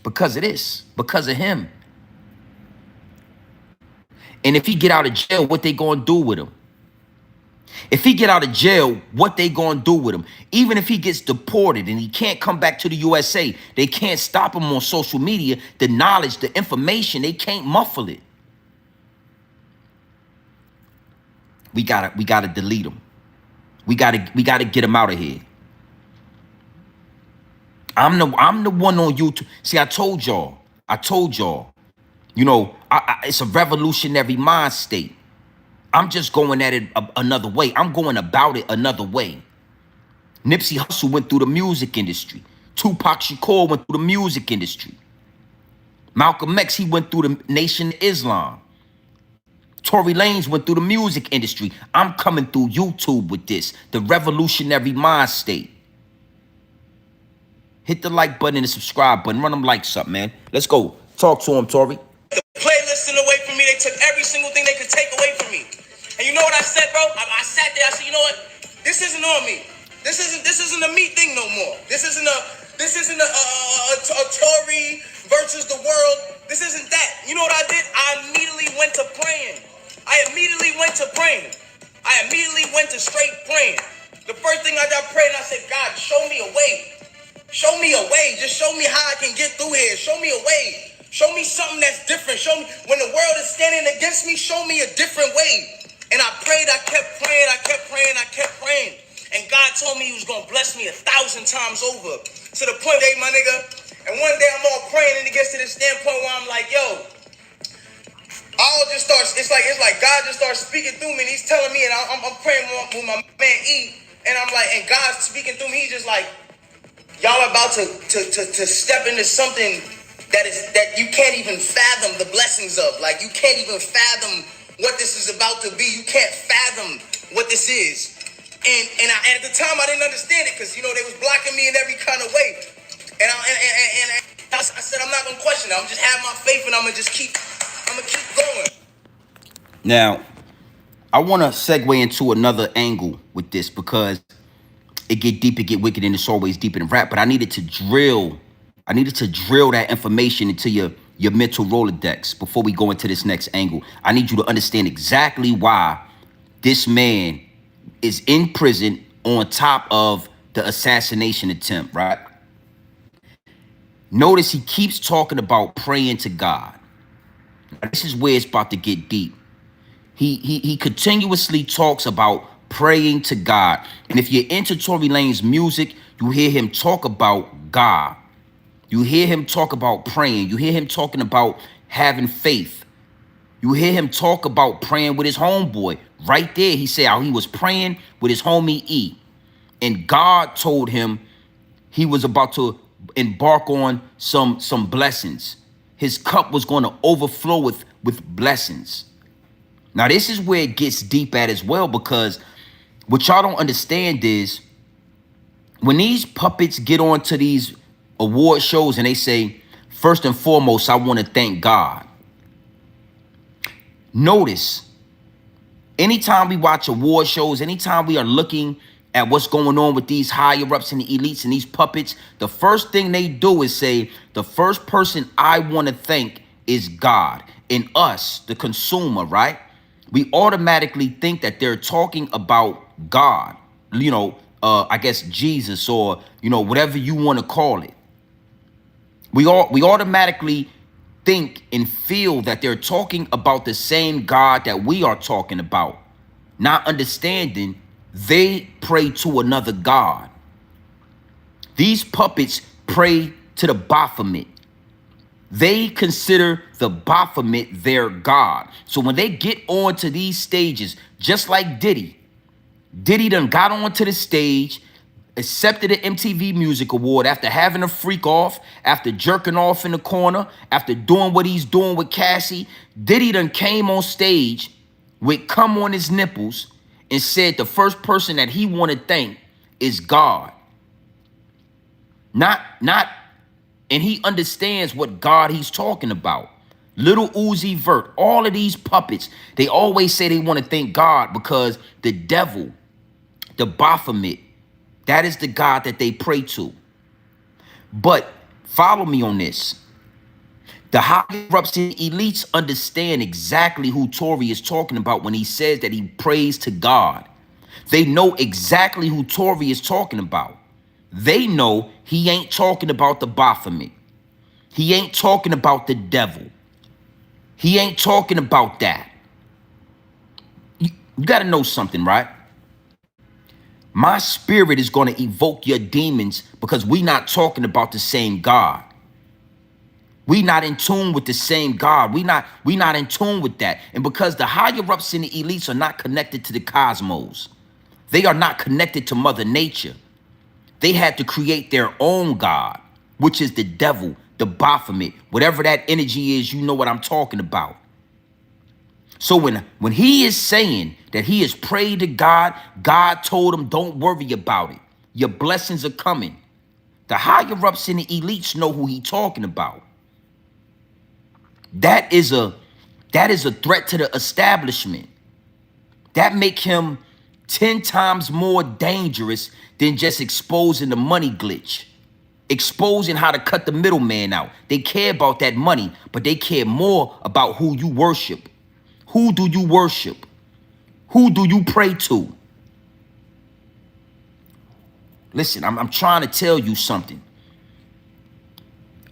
Speaker 1: Because of this, because of him. And if he get out of jail, what they gonna do with him? If he get out of jail, what they gonna do with him? Even if he gets deported and he can't come back to the USA, they can't stop him on social media. The knowledge, the information, they can't muffle it. we gotta delete them. We gotta get them out of here. I'm the one on YouTube. See, I told y'all. You know, it's a revolutionary mind state. I'm just going at it another way. I'm going about it another way. Nipsey Hussle went through the music industry. Tupac Shakur went through the music industry. Malcolm X, he went through the Nation of Islam. Tory Lanez went through the music industry. I'm coming through YouTube with this, the revolutionary mind state. Hit the like button and the subscribe button. Run them likes up, man. Let's go. Talk to him, Tory.
Speaker 2: The playlisting away from me. They took every single thing they could take away from me. And you know what I said, bro? I sat there. I said, you know what? This isn't on me. This isn't a me thing no more. This isn't a Tory versus the world. This isn't that. You know what I did? I immediately went to praying. I immediately went to straight praying. The first thing I prayed, and I said, God, show me a way. Show me a way. Just show me how I can get through here. Show me a way. Show me something that's different. Show me when the world is standing against me, show me a different way. And I prayed, I kept praying. And God told me he was going to bless me 1,000 times over. To the point, hey, my nigga, and one day I'm all praying and it gets to this standpoint where I'm like, yo, I'll just start, it's like God just starts speaking through me and he's telling me, and I'm praying with my man E, and I'm like, and God's speaking through me, he's just like, y'all are about to step into something that you can't even fathom the blessings of. Like, you can't even fathom what this is about to be. You can't fathom what this is. And at the time I didn't understand it because, you know, they was blocking me in every kind of way. And I said, I'm not gonna question it. I'm just have my faith and I'm gonna keep going.
Speaker 1: Now, I want to segue into another angle with this because it get deep, it get wicked, and it's always deeper than rap. But I needed to drill that information into your mental Rolodex before we go into this next angle. I need you to understand exactly why this man is in prison on top of the assassination attempt, right? Notice he keeps talking about praying to God. Now, this is where it's about to get deep. He continuously talks about praying to God. And if you're into Tory Lanez's music, you hear him talk about God. You hear him talk about praying. You hear him talking about having faith. You hear him talk about praying with his homeboy. Right there, he said how he was praying with his homie E. And God told him he was about to embark on some blessings. His cup was going to overflow with blessings. Now, this is where it gets deep at as well, because what y'all don't understand is when these puppets get on to these award shows and they say, first and foremost, I want to thank God. Notice, anytime we watch award shows, anytime we are looking at what's going on with these higher ups and the elites and these puppets, the first thing they do is say, the first person I want to thank is God. And us, the consumer, right? We automatically think that they're talking about God, you know, I guess Jesus, or, you know, whatever you want to call it. We automatically think and feel that they're talking about the same God that we are talking about, not understanding they pray to another God. These puppets pray to the Baphomet. They consider the Baphomet their God. So when they get onto these stages, just like Diddy done got onto the stage, accepted an MTV Music Award after having a freak off, after jerking off in the corner, after doing what he's doing with Cassie. Diddy done came on stage with cum on his nipples and said the first person that he want to thank is God. And he understands what God he's talking about. Little Uzi Vert, all of these puppets, they always say they want to thank God because the devil, the Baphomet, that is the God that they pray to. But follow me on this. The higher-ups and elites understand exactly who Tory is talking about when he says that he prays to God. They know exactly who Tory is talking about. They know he ain't talking about the Baphomet. He ain't talking about the devil. He ain't talking about that. You got to know something, right? My spirit is going to evoke your demons because we not talking about the same God. We not in tune with the same God. We not in tune with that. And because the higher ups and the elites are not connected to the cosmos, they are not connected to Mother Nature. They had to create their own God, which is the devil, the Baphomet, whatever that energy is, you know what I'm talking about. So when he is saying that he has prayed to God, God told him, don't worry about it. Your blessings are coming. The higher ups and the elites know who he talking about. That is a threat to the establishment. That make him 10 times more dangerous than just exposing the money glitch. Exposing how to cut the middleman out. They care about that money, but they care more about who you worship. Who do you worship? Who do you pray to? Listen, I'm trying to tell you something.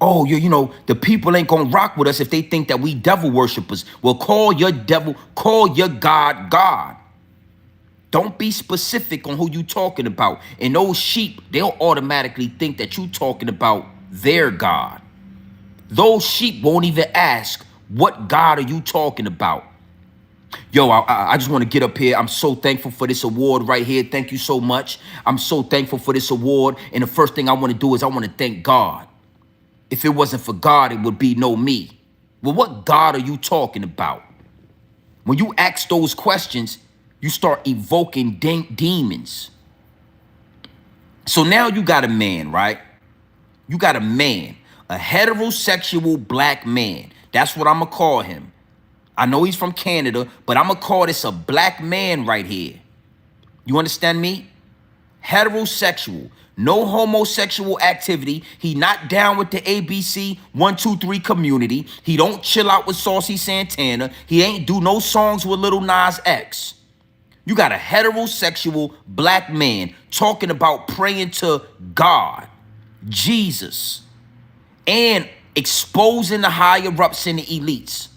Speaker 1: Oh, you know, the people ain't gonna rock with us if they think that we devil worshipers. Well, call your devil, call your God, God. Don't be specific on who you talking about. And those sheep, they'll automatically think that you talking about their God. Those sheep won't even ask, what God are you talking about? Yo, I just want to get up here. I'm so thankful for this award right here. Thank you so much. I'm so thankful for this award. And the first thing I want to do is I want to thank God. If it wasn't for God, it would be no me. Well, what God are you talking about? When you ask those questions, you start evoking demons. So now you got a man, right? You got a man, a heterosexual black man. That's what I'm going to call him. I know he's from Canada, but I'm going to call this a black man right here. You understand me? Heterosexual, no homosexual activity. He not down with the ABC 123 community. He don't chill out with Saucy Santana. He ain't do no songs with Lil Nas X. You got a heterosexual black man talking about praying to God, Jesus, and exposing the higher ups and the elites.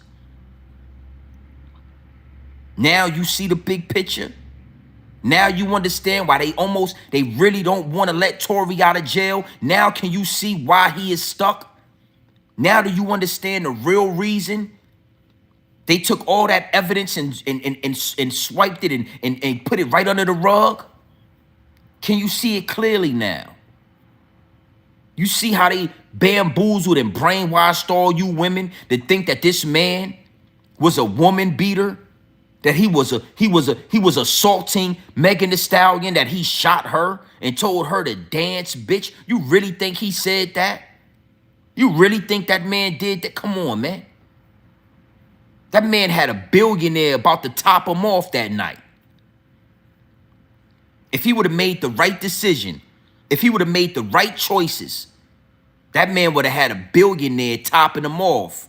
Speaker 1: Now you see the big picture. Now you understand why they really don't want to let Tory out of jail. Now can you see why he is stuck? Now do you understand the real reason? They took all that evidence and swiped it and put it right under the rug. Can you see it clearly now? You see how they bamboozled and brainwashed all you women to think that this man was a woman beater? That he was assaulting Megan Thee Stallion, that he shot her and told her to dance, bitch. You really think he said that? You really think that man did that? Come on, man. That man had a billionaire about to top him off that night. If he would have made the right decision, if he would have made the right choices, that man would have had a billionaire topping him off.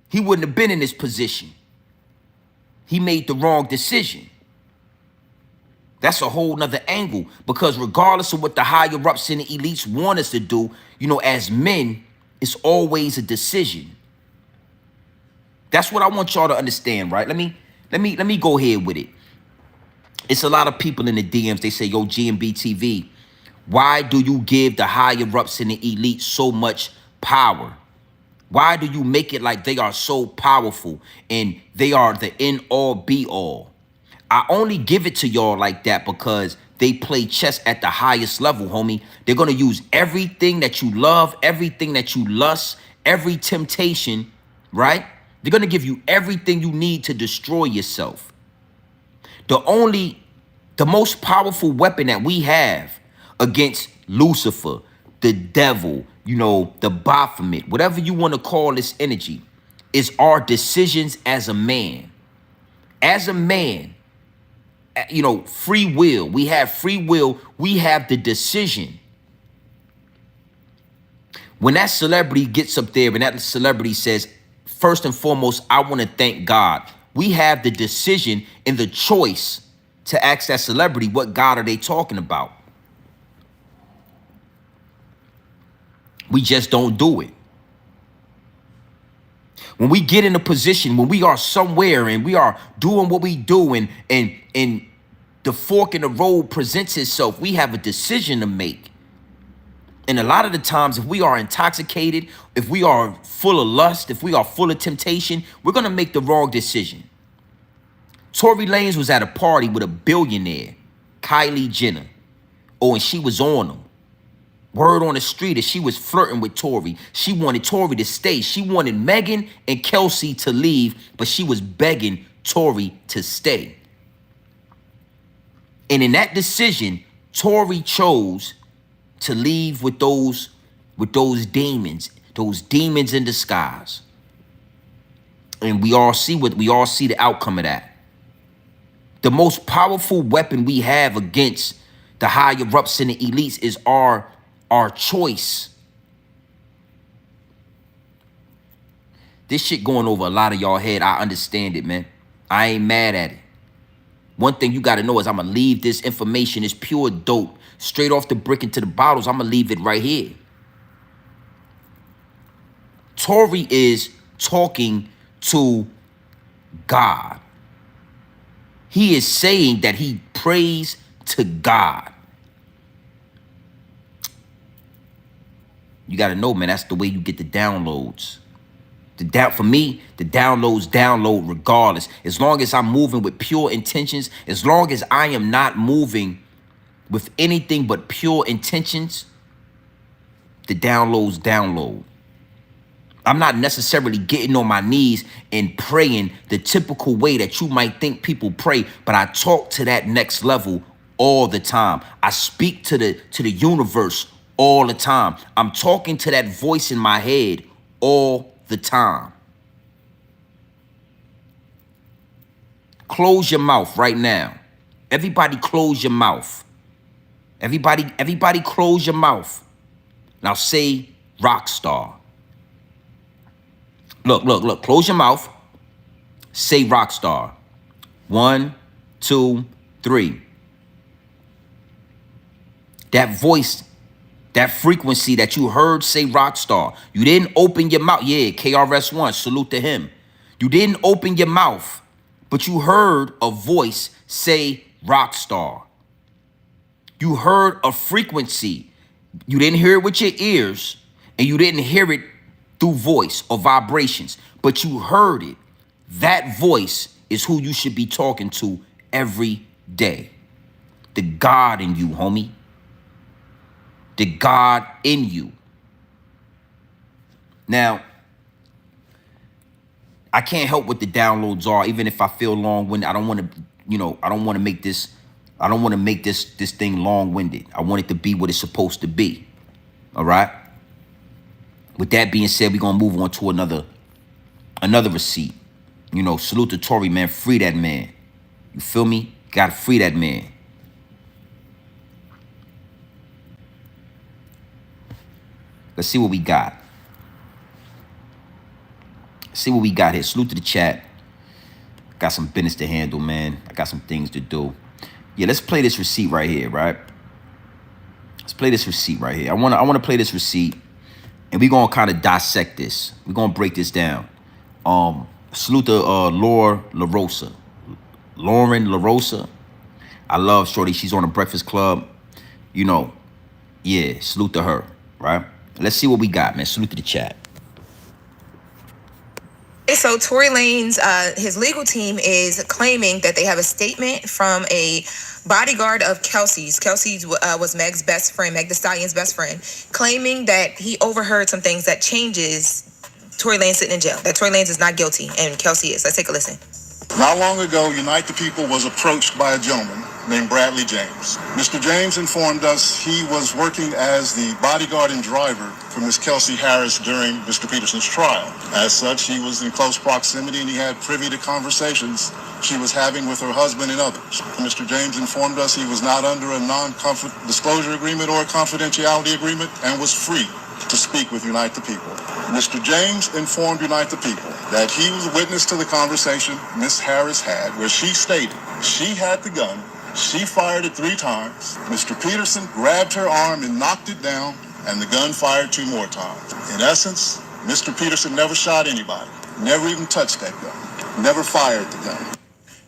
Speaker 1: He wouldn't have been in this position. He made the wrong decision. That's a whole nother angle, because regardless of what the higher ups and the elites want us to do, you know, as men, it's always a decision. That's what I want y'all to understand, right? Let me go ahead with it. It's a lot of people in the DMs. They say, yo, GMB TV, why do you give the higher ups and the elite so much power? Why do you make it like they are so powerful and they are the end all be all? I only give it to y'all like that because they play chess at the highest level, homie. They're going to use everything that you love, everything that you lust, every temptation, right? They're going to give you everything you need to destroy yourself. The most powerful weapon that we have against Lucifer, the devil, you know, the Baphomet, whatever you want to call this energy, is our decisions as a man. As a man, you know, free will. We have free will. We have the decision. When that celebrity gets up there and that celebrity says, first and foremost, I want to thank God, we have the decision and the choice to ask that celebrity, what God are they talking about? We just don't do it. When we get in a position, when we are somewhere and we are doing what we do, and the fork in the road presents itself, we have a decision to make. And a lot of the times, if we are intoxicated, if we are full of lust, if we are full of temptation, we're going to make the wrong decision. Tory Lanez was at a party with a billionaire, Kylie Jenner. Oh, and she was on him. Word on the street is she was flirting with Tory. She wanted Tory to stay. She wanted Megan and Kelsey to leave, but she was begging Tory to stay. And in that decision, Tory chose to leave with those demons in disguise. And we all see the outcome of that. The most powerful weapon we have against the higher ups and the elites is our choice. This shit going over a lot of y'all head. I understand it, man. I ain't mad at it. One thing you got to know is I'm going to leave this information, this pure dope, straight off the brick into the bottles. I'm going to leave it right here. Tory is talking to God. He is saying that he prays to God. You got to know, man, that's the way you get the downloads. For me, the downloads download regardless. As long as I'm moving with pure intentions, as long as I am not moving with anything but pure intentions, the downloads download. I'm not necessarily getting on my knees and praying the typical way that you might think people pray, but I talk to that next level all the time. I speak to the universe all the time. I'm talking to that voice in my head all the time. Close your mouth right now. Everybody close your mouth. Everybody close your mouth. Now say rock star. Look, close your mouth. Say rock star. 1, 2, 3. That voice, that frequency that you heard say rock star. You didn't open your mouth. Yeah, KRS-One, salute to him. You didn't open your mouth, but you heard a voice say rock star. You heard a frequency. You didn't hear it with your ears, and you didn't hear it through voice or vibrations, but you heard it. That voice is who you should be talking to every day. The God in you, homie. The God in you. Now, I can't help what the downloads are, even if I feel long-winded. I don't want to make this thing long-winded. I want it to be what it's supposed to be. All right? With that being said, we're going to move on to another receipt. Salute to Tory, man. Free that man. You feel me? Got to free that man. Let's see what we got. See what we got here. Salute to the chat. Got some business to handle, man. I got some things to do. Yeah, let's play this receipt right here, right? Let's play this receipt right here. I want to play this receipt. And we're going to kind of dissect this. We're going to break this down. Salute to Lauren LaRosa. I love Shorty. She's on the Breakfast Club. Yeah, salute to her, right? Let's see what we got, man. Salute to the chat.
Speaker 5: So Tory Lanez, his legal team is claiming that they have a statement from a bodyguard of Kelsey's. Kelsey's was Meg's best friend, Meg Thee Stallion's best friend, claiming that he overheard some things that changes Tory Lanez sitting in jail, that Tory Lanez is not guilty and Kelsey is. Let's take a listen.
Speaker 6: Not long ago, Unite the People was approached by a gentleman named Bradley James. Mr. James informed us he was working as the bodyguard and driver for Miss Kelsey Harris during Mr. Peterson's trial. As such, he was in close proximity and he had privy to conversations she was having with her husband and others. Mr. James informed us he was not under a non-disclosure agreement or a confidentiality agreement and was free to speak with Unite the People. Mr. James informed Unite the People that he was a witness to the conversation Miss Harris had where she stated she had the gun, she fired it 3 times, Mr. Peterson grabbed her arm and knocked it down, and the gun fired 2 more times. In essence, Mr. Peterson never shot anybody. never even touched that gun, never fired the gun.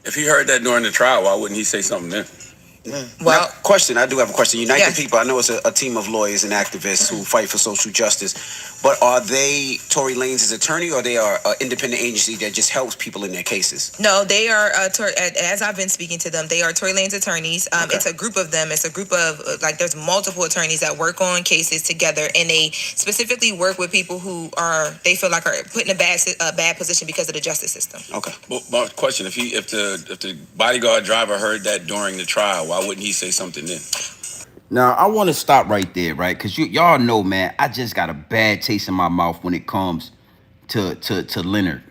Speaker 7: If he heard that during the trial, why wouldn't he say something then?
Speaker 8: Well, question. I do have a question. Unite
Speaker 5: Yes.
Speaker 8: the People. I know it's a team of lawyers and activists who fight for social justice, but are they Tory Lanez' attorney, or they are an independent agency that just helps people in their cases?
Speaker 5: No, they are, as I've been speaking to them, they are Tory Lanez attorneys.
Speaker 8: Okay.
Speaker 5: It's a group of them. It's a group of, there's multiple attorneys that work on cases together, and they specifically work with people who they feel like are put in a bad position because of the justice system.
Speaker 8: Okay.
Speaker 7: Well, my question: if the bodyguard driver heard that during the trial, why wouldn't he say something then?
Speaker 1: Now, I want to stop right there, right? Because y'all know, man, I just got a bad taste in my mouth when it comes to Leonard.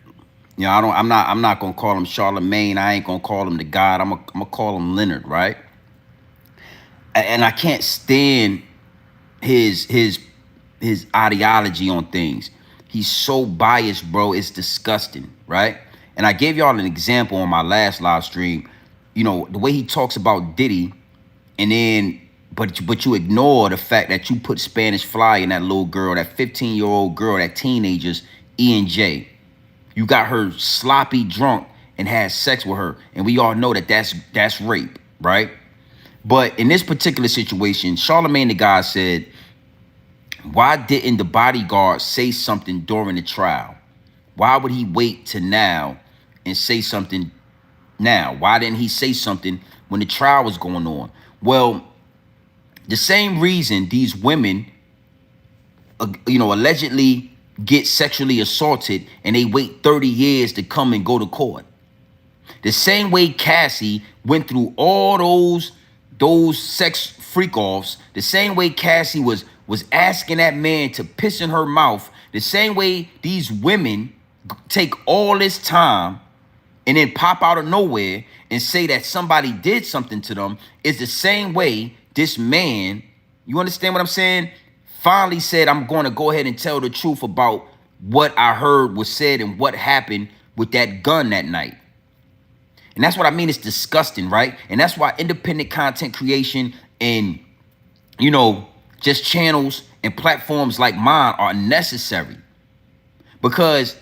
Speaker 1: You know, I'm not gonna call him Charlemagne. I ain't gonna call him the God. I'm gonna call him Leonard, right? And I can't stand his ideology on things. He's so biased, bro. It's disgusting, right? And I gave y'all an example on my last live stream. You know, the way he talks about Diddy, and then but you ignore the fact that you put Spanish Fly in that little girl, that 15-year-old girl, that teenager's E&J. You got her sloppy drunk and had sex with her, and we all know that that's rape, right? But in this particular situation, Charlemagne the God said, why didn't the bodyguard say something during the trial? Why would he wait to now and say something now? Why didn't he say something when the trial was going on? Well, the same reason these women, allegedly get sexually assaulted and they wait 30 years to come and go to court. The same way Cassie went through all those sex freak-offs, the same way Cassie was asking that man to piss in her mouth, the same way these women take all this time and then pop out of nowhere and say that somebody did something to them, is the same way this man, you understand what I'm saying, finally said, I'm going to go ahead and tell the truth about what I heard was said and what happened with that gun that night. And that's what I mean. It's disgusting, right? And that's why independent content creation and, just channels and platforms like mine are necessary. Because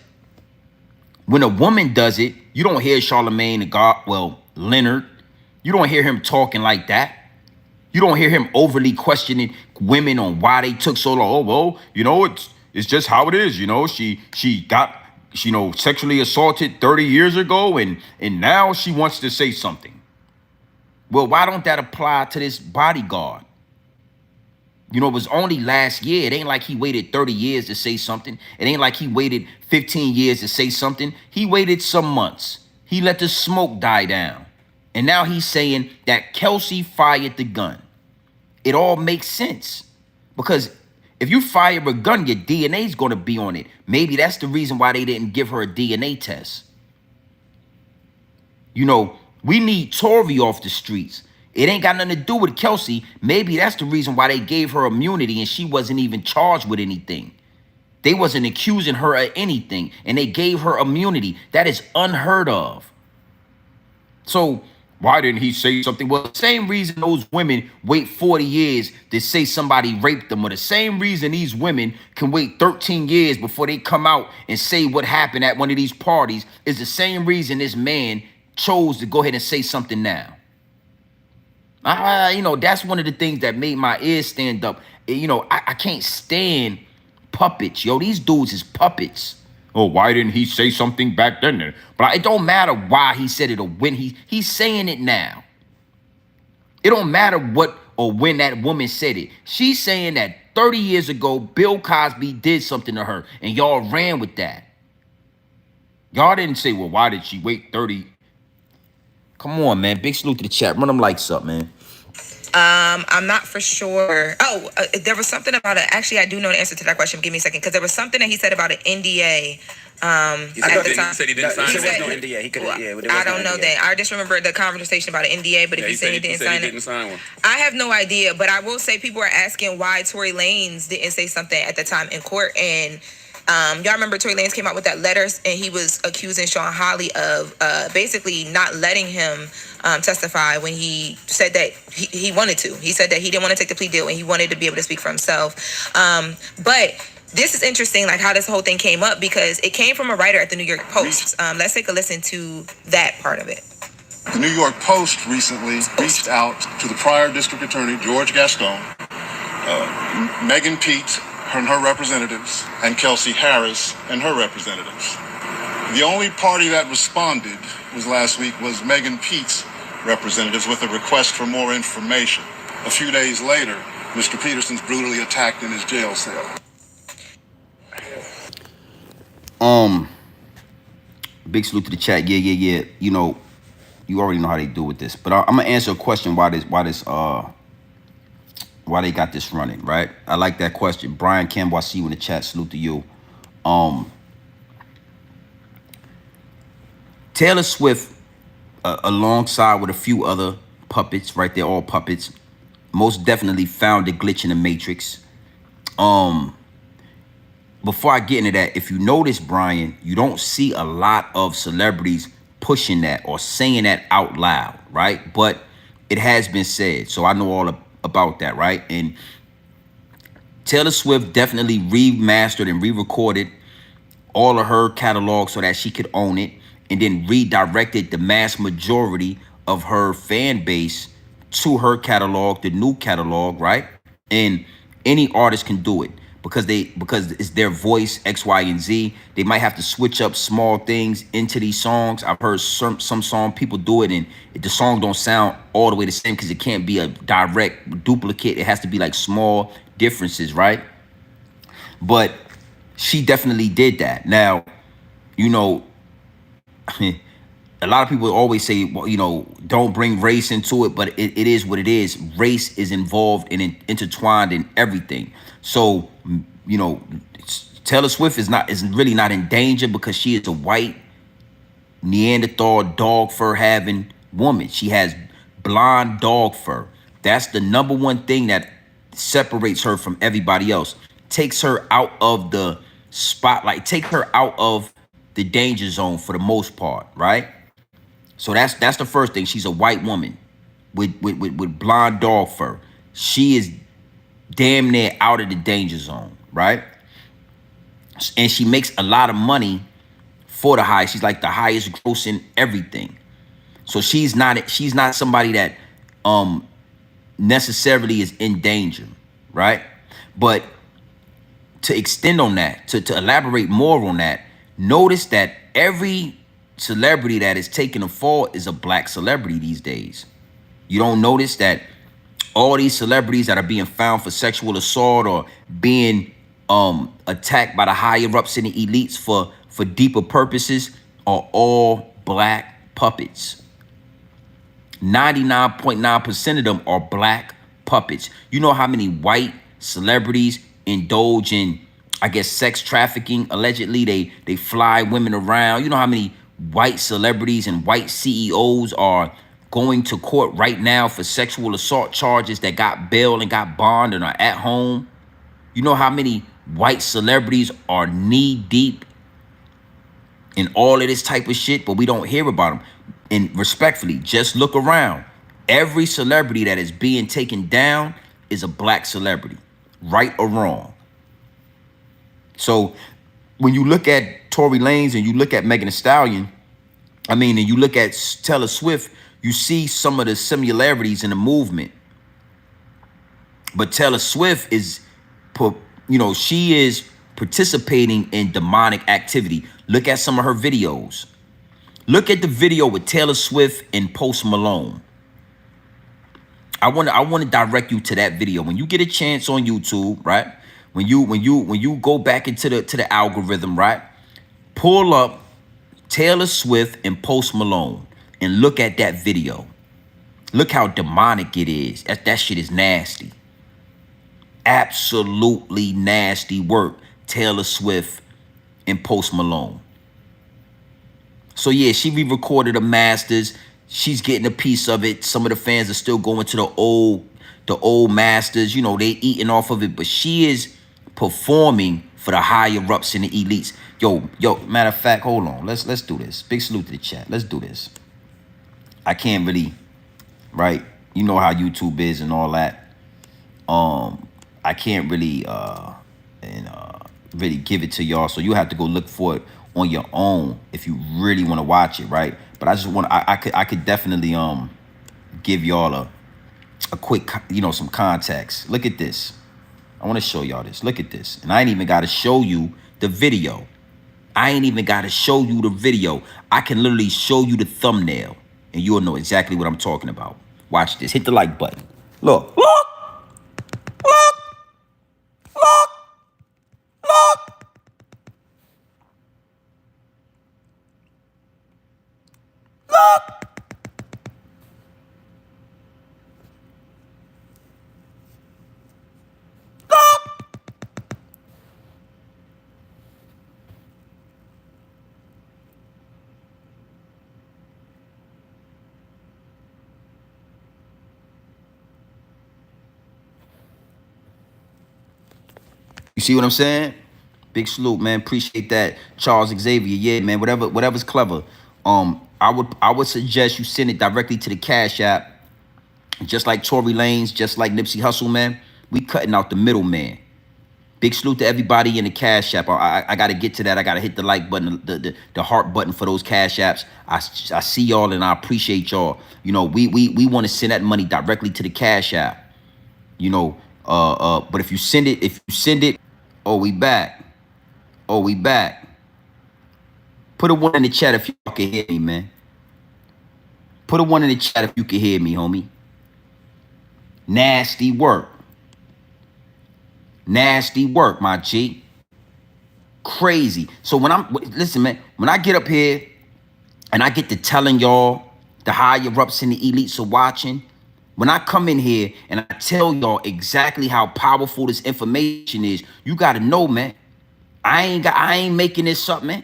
Speaker 1: when a woman does it, you don't hear Charlemagne the God, Leonard. You don't hear him talking like that. You don't hear him overly questioning women on why they took so long. Oh, well, it's just how it is. She got, sexually assaulted 30 years ago and now she wants to say something. Well, why don't that apply to this bodyguard? It was only last year. It ain't like he waited 30 years to say something. It ain't like he waited 15 years to say something. He waited some months. He let the smoke die down. And now he's saying that Kelsey fired the gun. It all makes sense. Because if you fire a gun, your DNA is going to be on it. Maybe that's the reason why they didn't give her a DNA test. We need Tory off the streets. It ain't got nothing to do with Kelsey. Maybe that's the reason why they gave her immunity and she wasn't even charged with anything. They wasn't accusing her of anything and they gave her immunity. That is unheard of. So why didn't he say something? Well, the same reason those women wait 40 years to say somebody raped them, or the same reason these women can wait 13 years before they come out and say what happened at one of these parties, is the same reason this man chose to go ahead and say something now. That's one of the things that made my ears stand up. I can't stand puppets. These dudes is puppets. Oh, why didn't he say something back then? But it don't matter why he said it or when he's saying it now. It don't matter what or when that woman said it. She's saying that 30 years ago, Bill Cosby did something to her, and y'all ran with that. Y'all didn't say, well, why did she wait 30? Come on, man. Big salute to the chat. Run them lights up, man.
Speaker 5: I'm not for sure. There was something about it. Actually, I do know the answer to that question. Give me a second, because there was something that he said about an NDA. At the time,
Speaker 7: he said he didn't sign it.
Speaker 8: There was no NDA. He could have.
Speaker 5: Well, I don't know that. I just remember the conversation about an NDA. But if he said he didn't sign one, I have no idea. But I will say people are asking why Tory Lanez didn't say something at the time in court. And y'all remember Tory Lanez came out with that letters, and he was accusing Sean Hawley of basically not letting him testify when he said that he wanted to. He said that he didn't want to take the plea deal and he wanted to be able to speak for himself. But this is interesting, like how this whole thing came up, because it came from a writer at the New York Post. Let's take a listen to that part of it.
Speaker 6: The New York Post recently reached out to the prior district attorney, George Gascon, Megan Pete and her representatives, and Kelsey Harris and her representatives. The only party that responded last week was Megan Pete's representatives with a request for more information. A few days later, Mr. Peterson's brutally attacked in his jail cell.
Speaker 1: Big salute to the chat. Yeah. You know, you already know how they do with this, but I'm gonna answer a question. Why they got this running, right? I like that question. Brian Campbell, I see you in the chat. Salute to you. Taylor Swift, alongside with a few other puppets, right? They're all puppets. Most definitely found a glitch in the matrix. Before I get into that, if you notice, Brian, you don't see a lot of celebrities pushing that or saying that out loud, right? But it has been said, so I know all about that, right? And Taylor Swift definitely remastered and re-recorded all of her catalog so that she could own it, and then redirected the mass majority of her fan base to her catalog, the new catalog, right? And any artist can do it because it's their voice, X, Y, and Z. They might have to switch up small things into these songs. I've heard some song people do it, and the song don't sound all the way the same because it can't be a direct duplicate. It has to be like small differences, right? But she definitely did that. Now, you know, a lot of people always say, well, you know, don't bring race into it, but it is what it is. Race is involved and intertwined in everything. So, you know, Taylor Swift is really not in danger because she is a white Neanderthal dog fur having woman. She has blonde dog fur. That's the number one thing that separates her from everybody else. Takes her out of the spotlight, takes her out of the danger zone for the most part, right? So that's the first thing. She's a white woman with blonde dog fur. She is damn near out of the danger zone, right? And she makes a lot of money for the high. She's like the highest grossing everything. So she's not somebody that necessarily is in danger, right? But to extend on that, to elaborate more on that, notice that every celebrity that is taking a fall is a black celebrity these days. You don't notice that all these celebrities that are being found for sexual assault or being attacked by the higher ups and the elites for deeper purposes are all black puppets. 99.9% of them are black puppets. You know how many white celebrities indulge in, I guess, sex trafficking? Allegedly, they fly women around. You know how many white celebrities and white CEOs are going to court right now for sexual assault charges that got bail and got bond and are at home? You know how many white celebrities are knee deep in all of this type of shit, but we don't hear about them? And respectfully, just look around. Every celebrity that is being taken down is a black celebrity, right or wrong. So when you look at Tory Lanez and you look at Megan Thee Stallion, and you look at Taylor Swift, you see some of the similarities in the movement. But Taylor Swift is, she is participating in demonic activity. Look at some of her videos. Look at the video with Taylor Swift and Post Malone. I want to direct you to that video. When you get a chance on YouTube, right? When you go back into the algorithm, right? Pull up Taylor Swift and Post Malone and look at that video. Look how demonic it is. That shit is nasty. Absolutely nasty work. Taylor Swift and Post Malone. So yeah, she re-recorded the masters. She's getting a piece of it. Some of the fans are still going to the old masters. You know, they eating off of it. But she is performing for the higher ups and the elites. Yo, matter of fact, hold on. Let's do this. Big salute to the chat. Let's do this. I can't really, right? You know how YouTube is and all that. I can't really really give it to y'all. So you have to go look for it on your own if you really want to watch it, right? But I just want I could definitely give y'all a quick, you know, some context. Look at this. I want to show y'all this. Look at this. And I ain't even got to show you the video. I ain't even got to show you the video. I can literally show you the thumbnail and you'll know exactly what I'm talking about. Watch this. Hit the like button. Look. Look. Look. Look. Look. Look. You see what I'm saying? Big salute, man. Appreciate that, Charles Xavier. Yeah, man. Whatever's clever. I would suggest you send it directly to the Cash App, just like Tory Lanez, just like Nipsey Hussle, man. We cutting out the middleman. Big salute to everybody in the Cash App. I got to get to that. I got to hit the like button, the heart button for those Cash Apps. I see y'all and I appreciate y'all. You know, we want to send that money directly to the Cash App. You know, but if you send it, oh, we back. Oh, we back. Put a one in the chat if you can hear me, man. Put a one in the chat if you can hear me, homie. Nasty work. Nasty work, my G. Crazy. So listen, man, when I get up here and I get to telling y'all the higher ups and the elites are watching, when I come in here and I tell y'all exactly how powerful this information is, you got to know, man. I ain't making this up, man.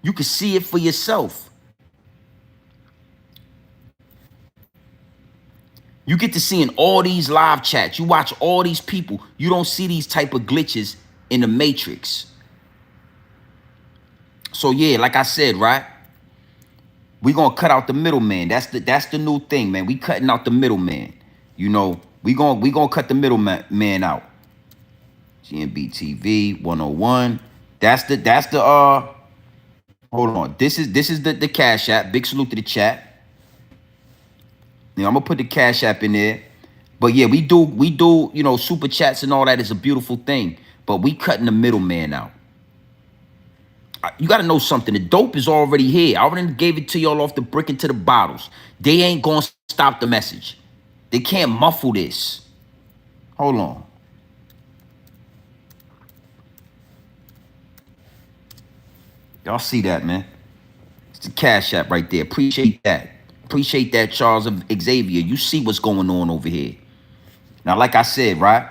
Speaker 1: You can see it for yourself. You get to seeing all these live chats. You watch all these people. You don't see these type of glitches in the Matrix. So yeah, like I said, right? We gonna cut out the middleman. That's the new thing, man. We cutting out the middleman. You know, we gonna cut the middleman out. GMB TV 101. That's the hold on. This is the Cash App. Big salute to the chat. You know, I'm gonna put the Cash App in there. But yeah, we do, you know, super chats and all that is a beautiful thing. But we cutting the middleman out. You gotta know something. The dope is already here. I already gave it to y'all off the brick into the bottles. They ain't gonna stop the message. They can't muffle this. Hold on. Y'all see that, man? It's the Cash App right there. Appreciate that. Appreciate that, Charles Xavier. You see what's going on over here. Now, like I said, right?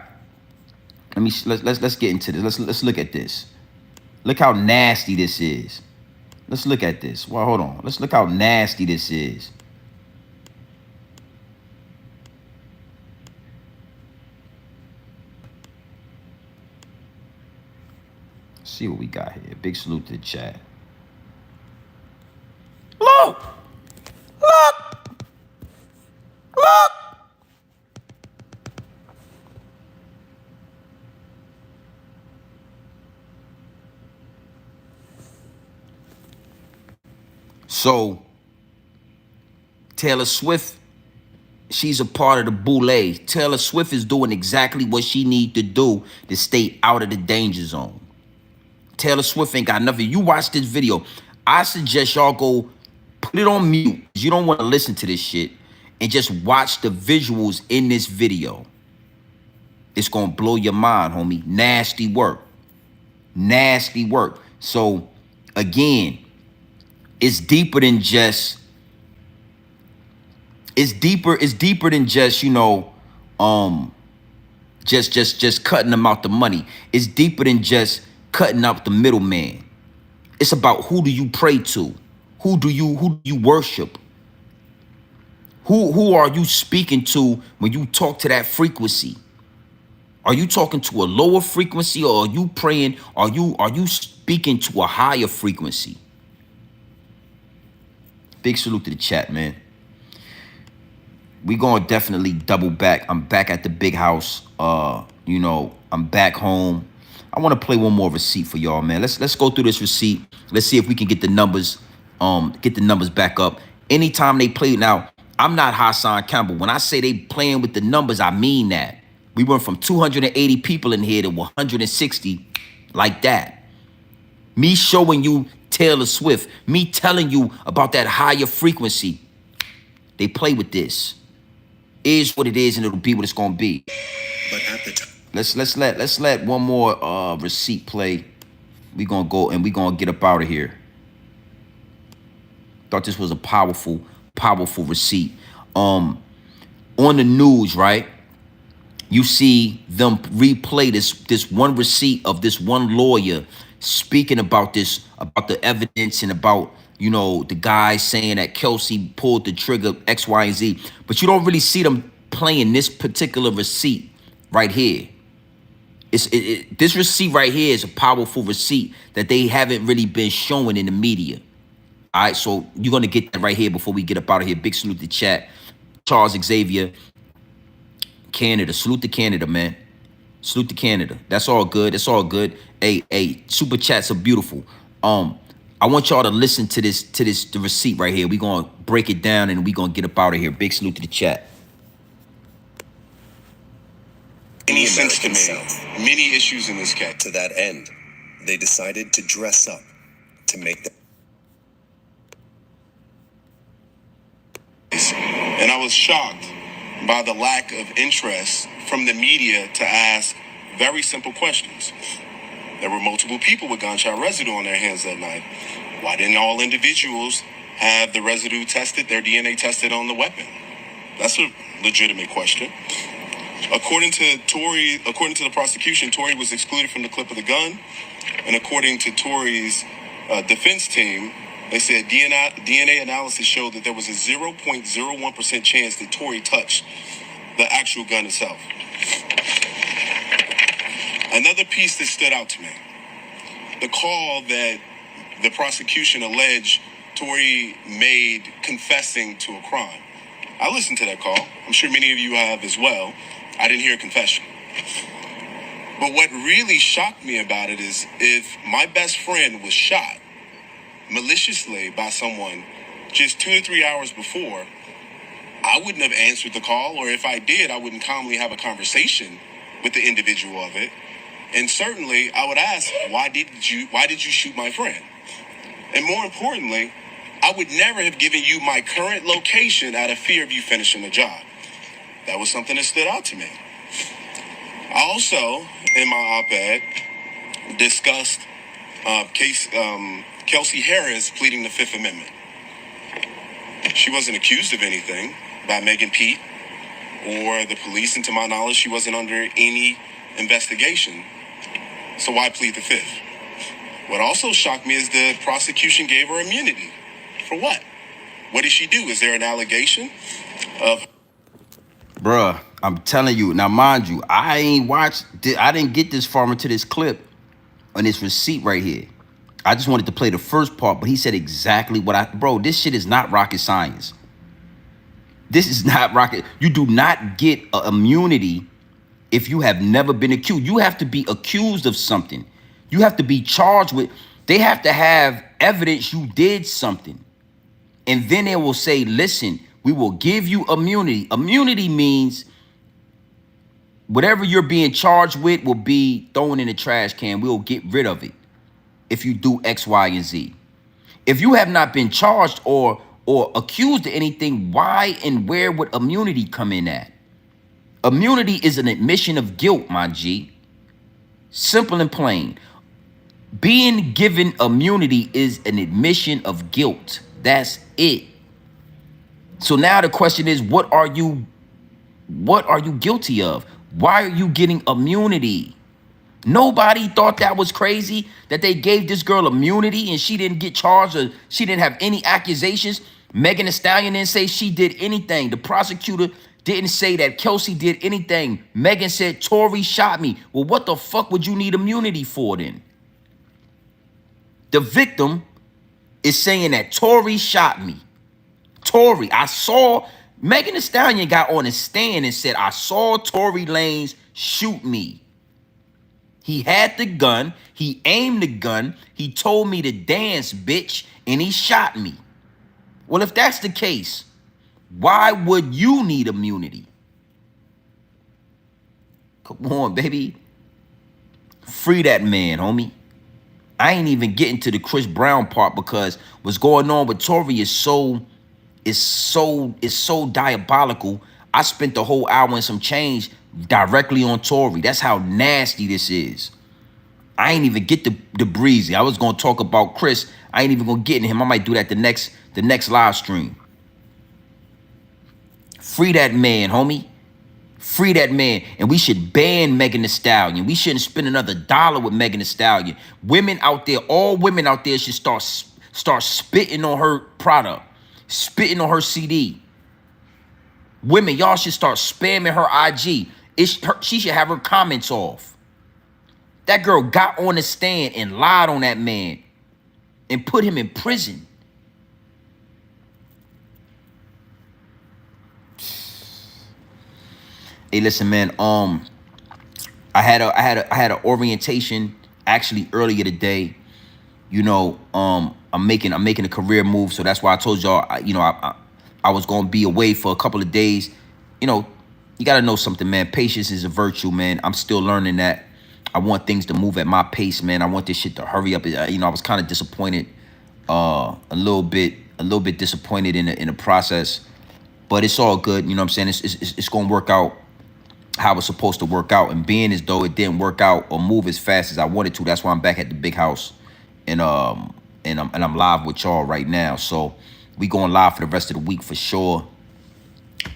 Speaker 1: Let's get into this. Let's look at this. Look how nasty this is. Let's look at this. Well, hold on. Let's look how nasty this is. Let's see what we got here. Big salute to the chat. Look! Look! Look! So, Taylor Swift, she's a part of the boule. Taylor Swift is doing exactly what she need to do to stay out of the danger zone. Taylor Swift ain't got nothing. You watch this video. I suggest y'all go put it on mute. You don't want to listen to this shit. And just watch the visuals in this video. It's going to blow your mind, homie. Nasty work. Nasty work. So, again, it's deeper than just, it's deeper than just, you know, just cutting them out the money. It's deeper than just cutting out the middleman. It's about who do you pray to? Who do you worship? Who are you speaking to when you talk to that frequency? Are you talking to a lower frequency, or are you praying? Are you speaking to a higher frequency? Big salute to the chat, man. We gonna definitely double back. I'm back at the big house. You know, I'm back home. I want to play one more receipt for y'all, man. Let's go through this receipt. Let's see if we can get the numbers back up. Anytime they play now, I'm not Hassan Campbell. When I say they playing with the numbers, I mean that. We went from 280 people in here to 160 like that. Me showing you Taylor Swift, me telling you about that higher frequency. They play with this. Is what it is, and it'll be what it's gonna be. But at the time, let's let one more receipt play. We gonna go and we gonna get up out of here. Thought this was a powerful receipt. On the news, right? You see them replay this one receipt of this one lawyer speaking about the evidence and about, you know, the guy saying that Kelsey pulled the trigger X, Y, and Z. But you don't really see them playing this particular receipt right here. This receipt right here is a powerful receipt that they haven't really been showing in the media. All right, so you're going to get that right here before we get up out of here. Big salute to chat. Charles Xavier, Canada. Salute to Canada, man. Salute to Canada. That's all good. That's all good. Hey, super chats are beautiful. I want y'all to listen to the receipt right here. We're going to break it down and we're going to get up out of here. Big salute to the chat.
Speaker 9: Any sense to me, many issues in this case. To that end, they decided to dress up to make them. And I was shocked by the lack of interest from the media to ask very simple questions. There were multiple people with gunshot residue on their hands that night. Why didn't all individuals have the residue tested, their DNA tested on the weapon? That's a legitimate question. According to the prosecution, Tory was excluded from the clip of the gun. And according to Tory's defense team, they said DNA analysis showed that there was a 0.01% chance that Tory touched the actual gun itself. Another piece that stood out to me, the call that the prosecution alleged Tory made confessing to a crime. I listened to that call. I'm sure many of you have as well. I didn't hear a confession. But what really shocked me about it is if my best friend was shot maliciously by someone just 2 to 3 hours before, I wouldn't have answered the call, or if I did, I wouldn't calmly have a conversation with the individual of it. And certainly I would ask, why did you shoot my friend? And more importantly, I would never have given you my current location out of fear of you finishing the job. That was something that stood out to me. I also, in my op-ed, discussed Kelsey Harris pleading the Fifth Amendment. She wasn't accused of anything by Megan Pete or the police, and to my knowledge, she wasn't under any investigation. So why plead the Fifth? What also shocked me is the prosecution gave her immunity. For what? What did she do? Is there an allegation of...
Speaker 1: Bruh, I'm telling you. Now, mind you, I didn't get this far into this clip on this receipt right here. I just wanted to play the first part, but he said exactly what bro, this shit is not rocket science. This is not rocket. You do not get immunity if you have never been accused. You have to be accused of something. You have to be charged with, they have to have evidence you did something. And then they will say, listen, we will give you immunity. Immunity means whatever you're being charged with will be thrown in the trash can. We'll get rid of it if you do X, Y, and Z. If you have not been charged or accused of anything, why and where would immunity come in at? Immunity is an admission of guilt, my G. Simple and plain. Being given immunity is an admission of guilt. That's it. So now the question is, what are you guilty of? Why are you getting immunity? Nobody thought that was crazy that they gave this girl immunity and she didn't get charged or she didn't have any accusations. Megan Thee Stallion didn't say she did anything. The prosecutor didn't say that Kelsey did anything. Megan said Tory shot me. Well, what the fuck would you need immunity for then? The victim is saying that Tory shot me. Tory, I saw, Megan Thee Stallion got on a stand and said, I saw Tory Lanez shoot me. He had the gun. He aimed the gun. He told me to dance, bitch, and he shot me. Well, if that's the case, why would you need immunity? Come on, baby. Free that man, homie. I ain't even getting to the Chris Brown part because what's going on with Tory is so diabolical. I spent the whole hour and some change directly on Tory. That's how nasty this is. I ain't even get the breezy. I was gonna talk about Chris. I ain't even gonna get in him. I might do that the next live stream. Free that man, homie. Free that man. And we should ban Megan Thee Stallion. We shouldn't spend another dollar with Megan Thee Stallion. Women out there, all women out there should start spitting on her product, spitting on her CD. Women, y'all should start spamming her IG. She should have her comments off. That girl got on the stand and lied on that man and put him in prison. Hey, listen, man. I had an orientation actually earlier today. You know, I'm making a career move, so that's why I told y'all. I was gonna be away for a couple of days. You know, you gotta know something, man. Patience is a virtue, man. I'm still learning that. I want things to move at my pace, man. I want this shit to hurry up. You know, I was kind of disappointed, a little bit disappointed in the process, but it's all good. You know what I'm saying? It's gonna work out how it's supposed to work out. And being as though it didn't work out or move as fast as I wanted to, that's why I'm back at the big house, and I'm live with y'all right now. So we going live for the rest of the week for sure.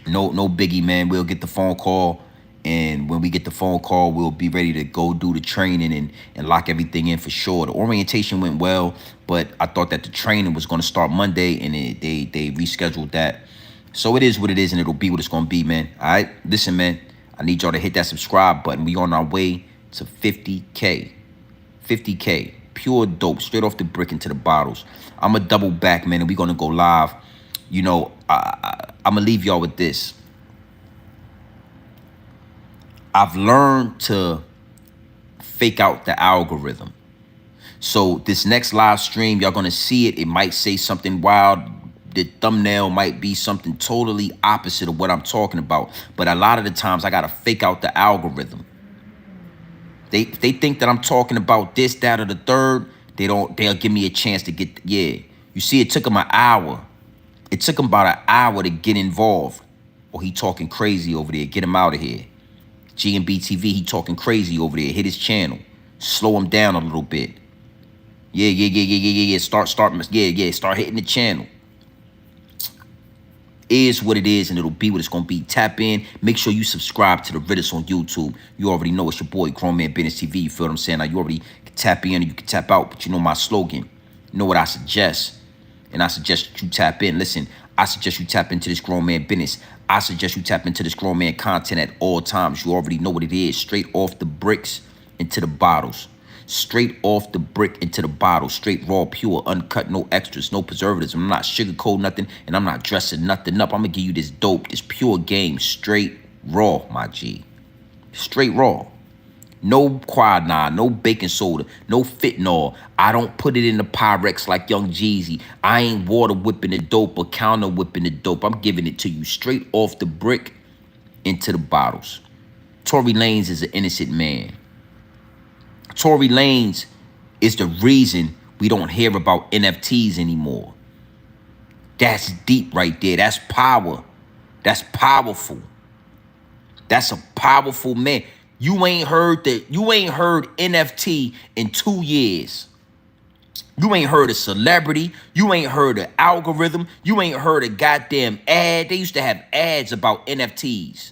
Speaker 1: No biggie, man. We'll get the phone call, and when we get the phone call, we'll be ready to go do the training and lock everything in for sure. The orientation went well, but I thought that the training was going to start Monday, and they rescheduled that. So it is what it is, and it'll be what it's going to be, man. All right, listen, man. I need y'all to hit that subscribe button. We on our way to 50K. 50K. Pure dope. Straight off the brick into the bottles. I'm going to double back, man, and we're going to go live. You know, I'm going to leave y'all with this. I've learned to fake out the algorithm. So this next live stream, y'all going to see it. It might say something wild. The thumbnail might be something totally opposite of what I'm talking about. But a lot of the times I got to fake out the algorithm. They think that I'm talking about this, that, or the third. They'll give me a chance to get, yeah. You see, it took them an hour. It took him about an hour to get involved. Oh, he talking crazy over there. Get him out of here. G&B TV, he talking crazy over there. Hit his channel. Slow him down a little bit. Yeah. Start hitting the channel. Is what it is, and it'll be what it's gonna be. Tap in. Make sure you subscribe to the Realest on YouTube. You already know it's your boy, Grown Man Business TV. You feel what I'm saying? Now, you already can tap in or you can tap out, but you know my slogan. You know what I suggest. And I suggest that you tap in. Listen, I suggest you tap into this grown man business. I suggest you tap into this grown man content at all times. You already know what it is. Straight off the bricks into the bottles. Straight off the brick into the bottle. Straight raw, pure, uncut, no extras, no preservatives. I'm not sugarcoat nothing, and I'm not dressing nothing up. I'm gonna give you this dope, this pure game, straight raw, my G. Straight raw. No quinine, no baking soda, no fentanyl. I don't put it in the Pyrex like Young Jeezy. I ain't water whipping the dope or counter whipping the dope. I'm giving it to you straight off the brick into the bottles. Tory Lanze is an innocent man. Tory Lanze is the reason we don't hear about NFTs anymore. That's deep right there. That's power. That's powerful. That's a powerful man. You ain't heard NFT in 2 years. You ain't heard a celebrity. You ain't heard an algorithm. You ain't heard a goddamn ad. They used to have ads about NFTs.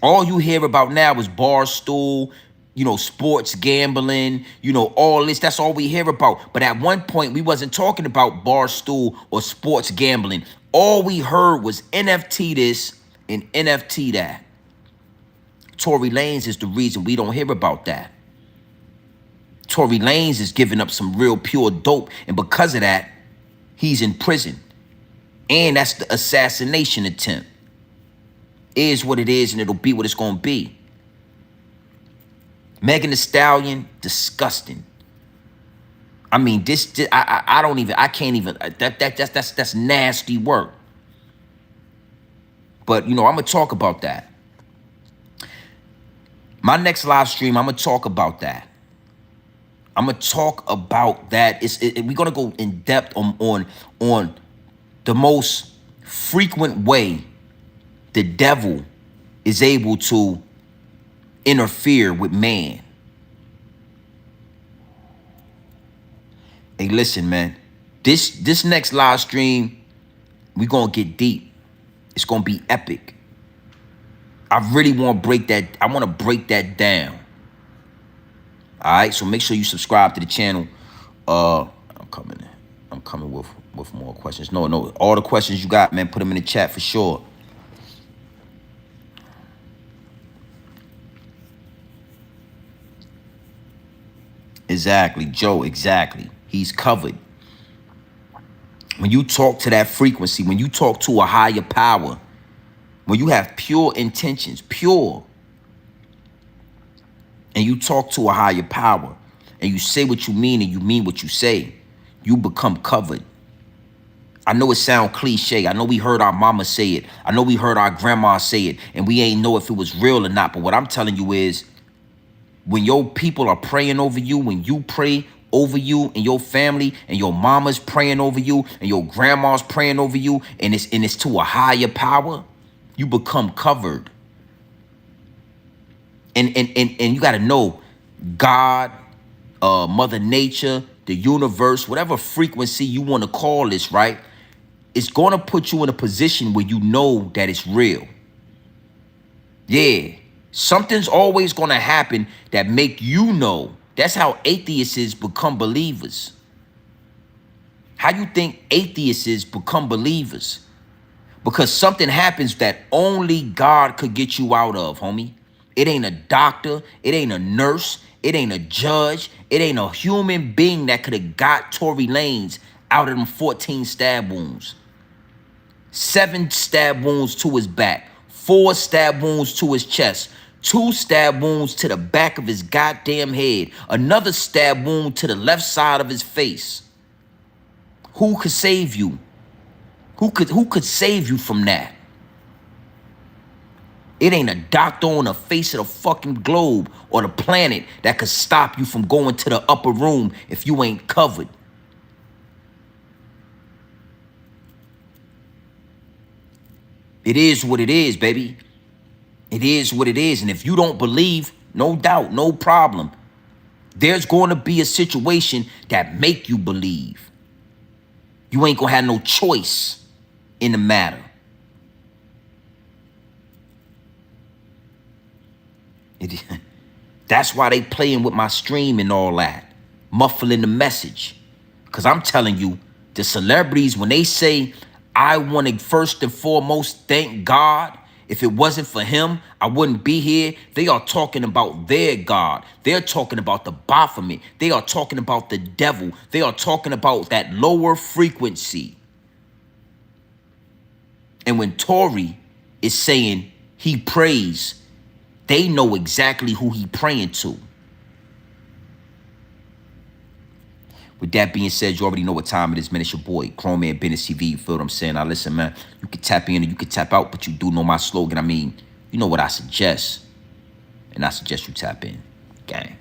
Speaker 1: All you hear about now is Barstool, you know, sports gambling, you know, all this. That's all we hear about. But at one point, we wasn't talking about Barstool or sports gambling. All we heard was NFT this and NFT that. Tory Lanze is the reason we don't hear about that. Tory Lanze is giving up some real pure dope, and because of that, he's in prison. And that's the assassination attempt. Is what it is, and it'll be what it's gonna be. Megan Thee Stallion, disgusting. I mean, I can't even, that's nasty work. But, you know, I'm going to talk about that. My next live stream, I'm going to talk about that. I'm going to talk about that. We're going to go in depth on the most frequent way the devil is able to interfere with man. Hey, listen, man. This next live stream, we're going to get deep. It's going to be epic. I really want to break that. I want to break that down. All right, so make sure you subscribe to the channel. I'm coming with more questions. No, all the questions you got, man, put them in the chat for sure. Exactly, Joe, exactly. He's covered. When you talk to that frequency, when you talk to a higher power, when you have pure intentions, pure, and you talk to a higher power, and you say what you mean and you mean what you say, you become covered. I know it sounds cliche. I know we heard our mama say it. I know we heard our grandma say it, and we ain't know if it was real or not. But what I'm telling you is, when your people are praying over you, when you pray over you and your family, and your mama's praying over you, and your grandma's praying over you, and it's to a higher power, you become covered. And you got to know, God, Mother Nature, the universe, whatever frequency you want to call this, right? It's going to put you in a position where you know that it's real. Yeah. Something's always going to happen that make you know. That's how atheists become believers. How you think atheists become believers? Because something happens that only God could get you out of, homie. It ain't a doctor. It ain't a nurse. It ain't a judge. It ain't a human being that could have got Tory Lanze out of them 14 stab wounds. 7 stab wounds to his back. 4 stab wounds to his chest. 2 stab wounds to the back of his goddamn head. Another stab wound to the left side of his face. Who could save you? Who could save you from that? It ain't a doctor on the face of the fucking globe or the planet that could stop you from going to the upper room if you ain't covered. It is what it is, baby. It is what it is. And if you don't believe, no doubt, no problem. There's going to be a situation that make you believe. You ain't going to have no choice in the matter. That's why they playing with my stream and all that, muffling the message. Because I'm telling you, the celebrities, when they say, I want to first and foremost thank God, if it wasn't for him, I wouldn't be here. They are talking about their God. They're talking about the Baphomet. They are talking about the devil. They are talking about that lower frequency. And when Tory is saying he prays, they know exactly who he praying to. With that being said, you already know what time it is, man. It's your boy, Grown Man Business TV. You feel what I'm saying? Now, listen, man. You can tap in and you can tap out, but you do know my slogan. I mean, you know what I suggest. And I suggest you tap in. Gang.